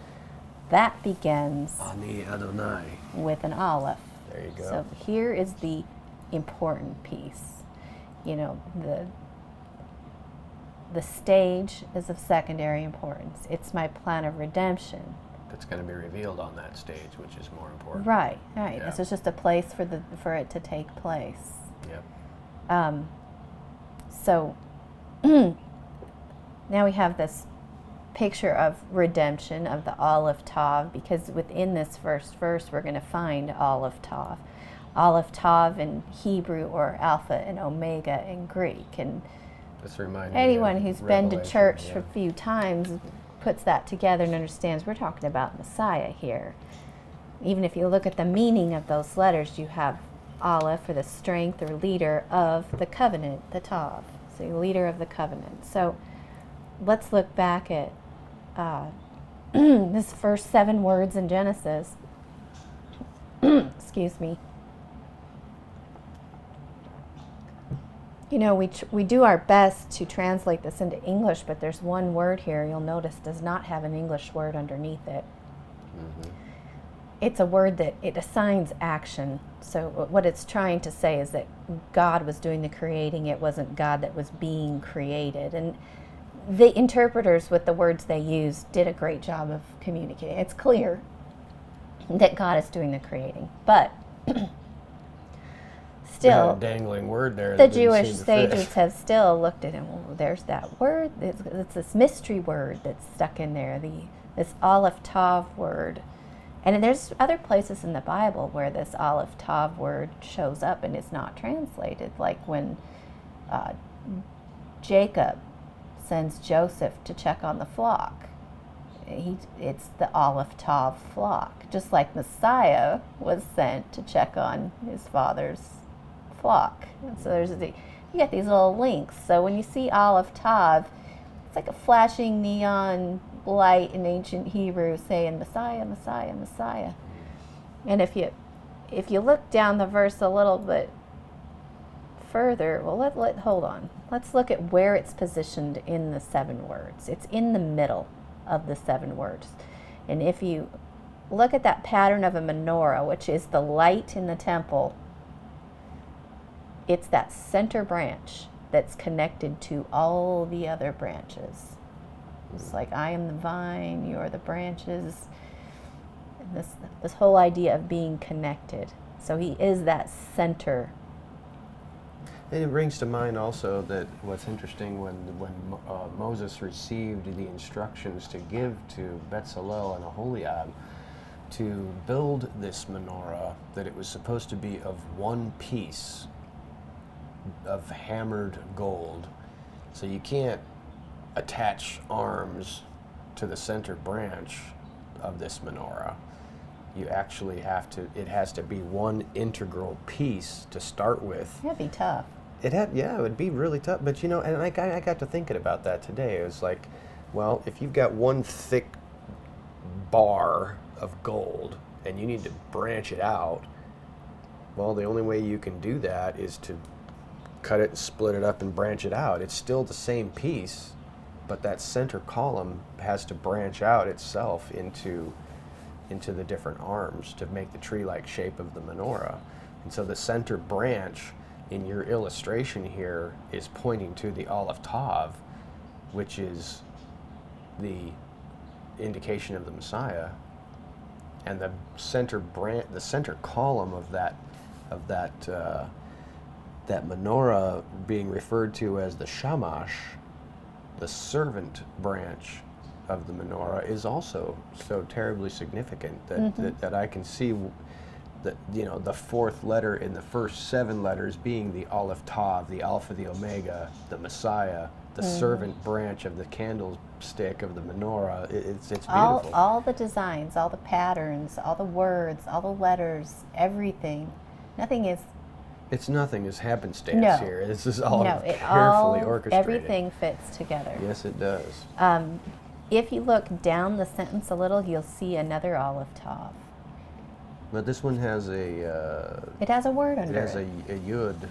Speaker 2: that begins
Speaker 1: Ani Adonai.
Speaker 2: with an aleph.
Speaker 1: There you go.
Speaker 2: So here is the important piece. You know, the stage is of secondary importance. It's my plan of redemption.
Speaker 1: That's going to be revealed on that stage, which is more important.
Speaker 2: Right.
Speaker 1: Yeah.
Speaker 2: This is just a place for it to take place.
Speaker 1: Yep.
Speaker 2: So now we have this picture of redemption of the Aleph Tav, because within this first verse we're going to find Aleph Tav. Aleph Tav in Hebrew, or Alpha and Omega in Greek. And
Speaker 1: That's reminding me
Speaker 2: anyone
Speaker 1: of
Speaker 2: who's been to
Speaker 1: Revelation,
Speaker 2: church
Speaker 1: yeah.
Speaker 2: for a few times puts that together and understands we're talking about Messiah here. Even if you look at the meaning of those letters, you have Aleph for the strength or leader of the covenant, the Tav. So leader of the covenant. So let's look back at this first 7 words in Genesis. Excuse me. You know, we do our best to translate this into English, but there's one word here you'll notice does not have an English word underneath it.
Speaker 1: Mm-hmm.
Speaker 2: It's a word that it assigns action. So what it's trying to say is that God was doing the creating. It wasn't God that was being created. And the interpreters, with the words they used, did a great job of communicating. It's clear that God is doing the creating, but still,
Speaker 1: a dangling word there.
Speaker 2: The
Speaker 1: that didn't
Speaker 2: Jewish
Speaker 1: seem to
Speaker 2: sages
Speaker 1: fit.
Speaker 2: have still looked at him. Well, there's that word. It's this mystery word that's stuck in there. This Aleph Tav word, and there's other places in the Bible where this Aleph Tav word shows up and is not translated. Like when Jacob sends Joseph to check on the flock. It's the Aleph Tav flock, just like Messiah was sent to check on his father's flock. And so you get these little links. So when you see Aleph Tav, it's like a flashing neon light in ancient Hebrew saying Messiah, Messiah, Messiah. And if you look down the verse a little bit further, well, hold on. Let's look at where it's positioned in the 7 words. It's in the middle of the 7 words. And if you look at that pattern of a menorah, which is the light in the temple, it's that center branch that's connected to all the other branches. It's like, I am the vine, you are the branches. And this whole idea of being connected. So he is that center.
Speaker 1: And it brings to mind also that what's interesting when Moses received the instructions to give to Bezalel and Aholiab to build this menorah, that it was supposed to be of one piece of hammered gold. So you can't attach arms to the center branch of this menorah. You actually it has to be one integral piece to start with.
Speaker 2: That'd be tough.
Speaker 1: It would be really tough. But and I got to thinking about that today. It was like, well, if you've got one thick bar of gold and you need to branch it out, well, the only way you can do that is to cut it and split it up and branch it out. It's still the same piece, but that center column has to branch out itself into the different arms to make the tree-like shape of the menorah. And so the center branch in your illustration here is pointing to the Aleph Tav, which is the indication of the Messiah, and the center column of that menorah being referred to as the shamash, the servant branch of the menorah, is also so terribly significant that I can see that the 4th letter in the first 7 letters being the Aleph Tav, the Alpha, the Omega, the Messiah, the servant branch of the candlestick of the menorah. It's beautiful.
Speaker 2: All the designs, all the patterns, all the words, all the letters, everything. Nothing is happenstance here. This is all carefully orchestrated. Everything fits together.
Speaker 1: Yes, it does.
Speaker 2: If you look down the sentence a little, you'll see another Aleph Tav.
Speaker 1: But this one has
Speaker 2: it has a word under it.
Speaker 1: It has a yud.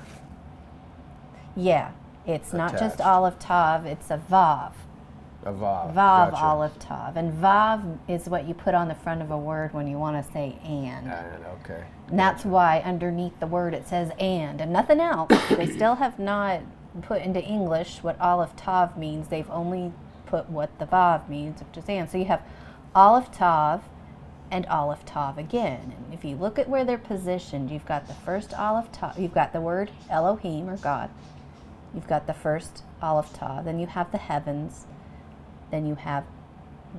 Speaker 2: Yeah, it's not just
Speaker 1: attached.
Speaker 2: Aleph Tav, it's a Vav.
Speaker 1: A vav.
Speaker 2: Vav
Speaker 1: Gotcha.
Speaker 2: Aleph Tav. And Vav is what you put on the front of a word when you want to say and.
Speaker 1: Okay.
Speaker 2: And that's why underneath the word it says and nothing else. They still have not put into English what Aleph Tav means. They've only put what the Vav means, which is and. So you have Aleph Tav and Aleph Tav again. And if you look at where they're positioned, you've got the first Aleph Tav, you've got the word Elohim or God. You've got the first Aleph Tav, then you have the heavens, then you have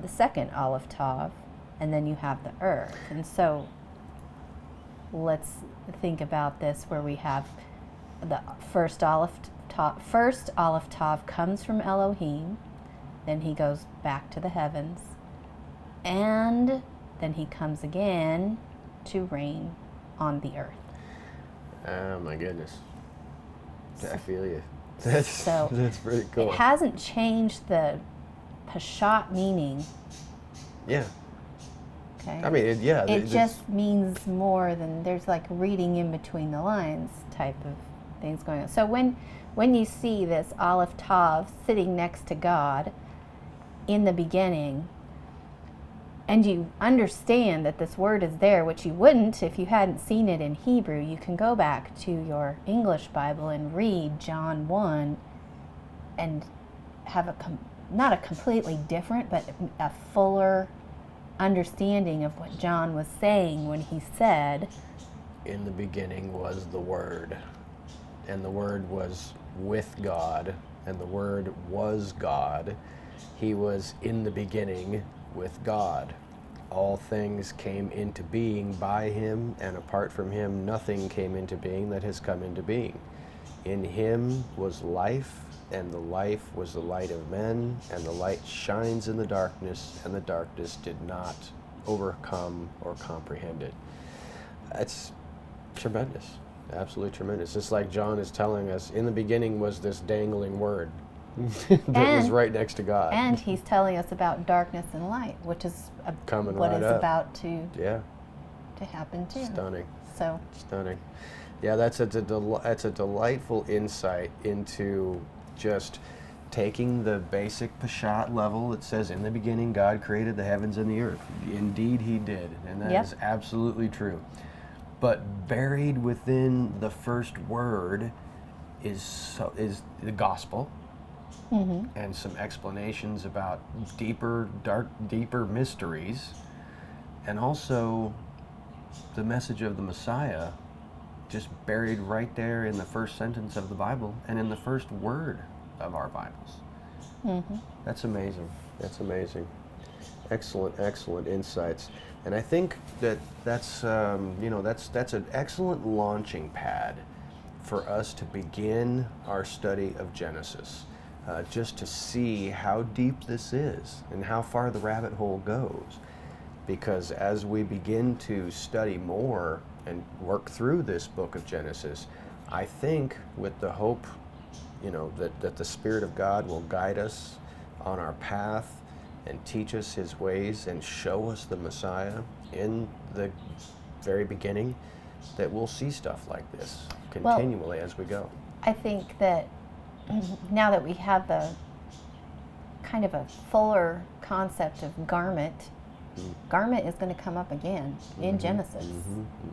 Speaker 2: the second Aleph Tav, and then you have the earth. And so let's think about this where we have the first Aleph Tav. First Aleph Tav comes from Elohim, then he goes back to the heavens, and then he comes again to reign on the earth.
Speaker 1: Oh my goodness. I feel you. That's pretty cool.
Speaker 2: It hasn't changed the Peshat meaning.
Speaker 1: Yeah.
Speaker 2: Okay.
Speaker 1: I mean,
Speaker 2: it just means more than there's like reading in between the lines type of things going on. So when you see this Aleph Tav sitting next to God in the beginning, and you understand that this word is there, which you wouldn't if you hadn't seen it in Hebrew, you can go back to your English Bible and read John 1 and have a not a completely different, but a fuller understanding of what John was saying when he said,
Speaker 1: "In the beginning was the Word, and the Word was with God, and the Word was God. He was in the beginning with God. All things came into being by him, and apart from him nothing came into being that has come into being. In him was life, and the life was the light of men, and the light shines in the darkness, and the darkness did not overcome or comprehend it." That's tremendous, absolutely tremendous. It's like John is telling us, in the beginning was this dangling word that was right next to God.
Speaker 2: And he's telling us about darkness and light, which is
Speaker 1: Coming
Speaker 2: what
Speaker 1: right
Speaker 2: is
Speaker 1: up.
Speaker 2: about to
Speaker 1: Yeah,
Speaker 2: happen too.
Speaker 1: stunning.
Speaker 2: So
Speaker 1: Stunning. Yeah, that's a delightful insight into just taking the basic Peshat level. It says, "In the beginning God created the heavens and the earth." Indeed he did, and that is absolutely true. But buried within the first word is the gospel, and some explanations about deeper mysteries, and also the message of the Messiah, just buried right there in the first sentence of the Bible and in the first word of our Bibles. That's amazing. That's amazing. Excellent insights. And I think that's an excellent launching pad for us to begin our study of Genesis, just to see how deep this is and how far the rabbit hole goes. Because as we begin to study more and work through this book of Genesis, I think with the hope, that the Spirit of God will guide us on our path and teach us his ways and show us the Messiah in the very beginning, that we'll see stuff like this continually as we go.
Speaker 2: I think that now that we have the kind of a fuller concept of garment is going to come up again in Genesis.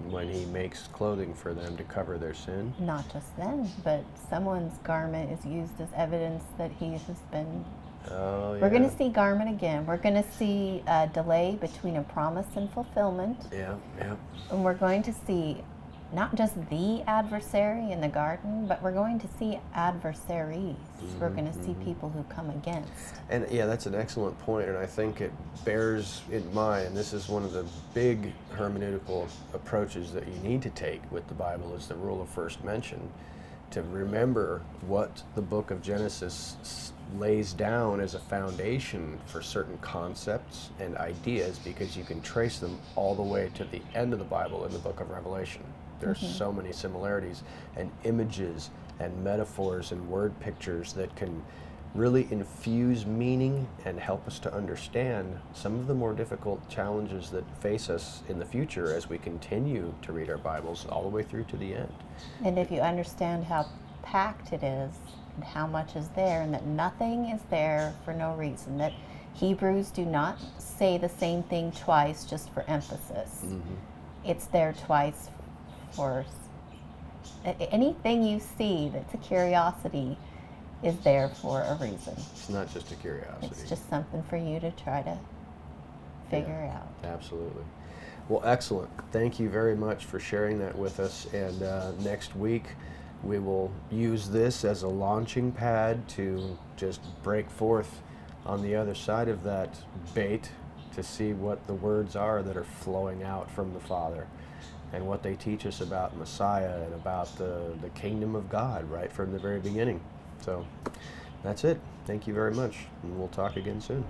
Speaker 1: When he makes clothing for them to cover their sin.
Speaker 2: Not just then, but someone's garment is used as evidence that he has been.
Speaker 1: Oh, yeah.
Speaker 2: We're going to see garment again. We're going to see a delay between a promise and fulfillment.
Speaker 1: Yeah.
Speaker 2: And we're going to see not just the adversary in the garden, but we're going to see adversaries. We're going to see people who come against.
Speaker 1: And yeah, that's an excellent point, and I think it bears in mind, this is one of the big hermeneutical approaches that you need to take with the Bible, is the rule of first mention, to remember what the book of Genesis lays down as a foundation for certain concepts and ideas, because you can trace them all the way to the end of the Bible in the book of Revelation. There's so many similarities and images and metaphors and word pictures that can really infuse meaning and help us to understand some of the more difficult challenges that face us in the future as we continue to read our Bibles all the way through to the end.
Speaker 2: And if you understand how packed it is and how much is there, and that nothing is there for no reason, that Hebrews do not say the same thing twice just for emphasis. It's there twice for anything you see that's a curiosity is there for a reason.
Speaker 1: It's not just a curiosity.
Speaker 2: It's just something for you to try to figure out.
Speaker 1: Absolutely. Well, excellent. Thank you very much for sharing that with us. And next week, we will use this as a launching pad to just break forth on the other side of that bait to see what the words are that are flowing out from the Father, and what they teach us about Messiah and about the kingdom of God right from the very beginning. So that's it. Thank you very much, and we'll talk again soon.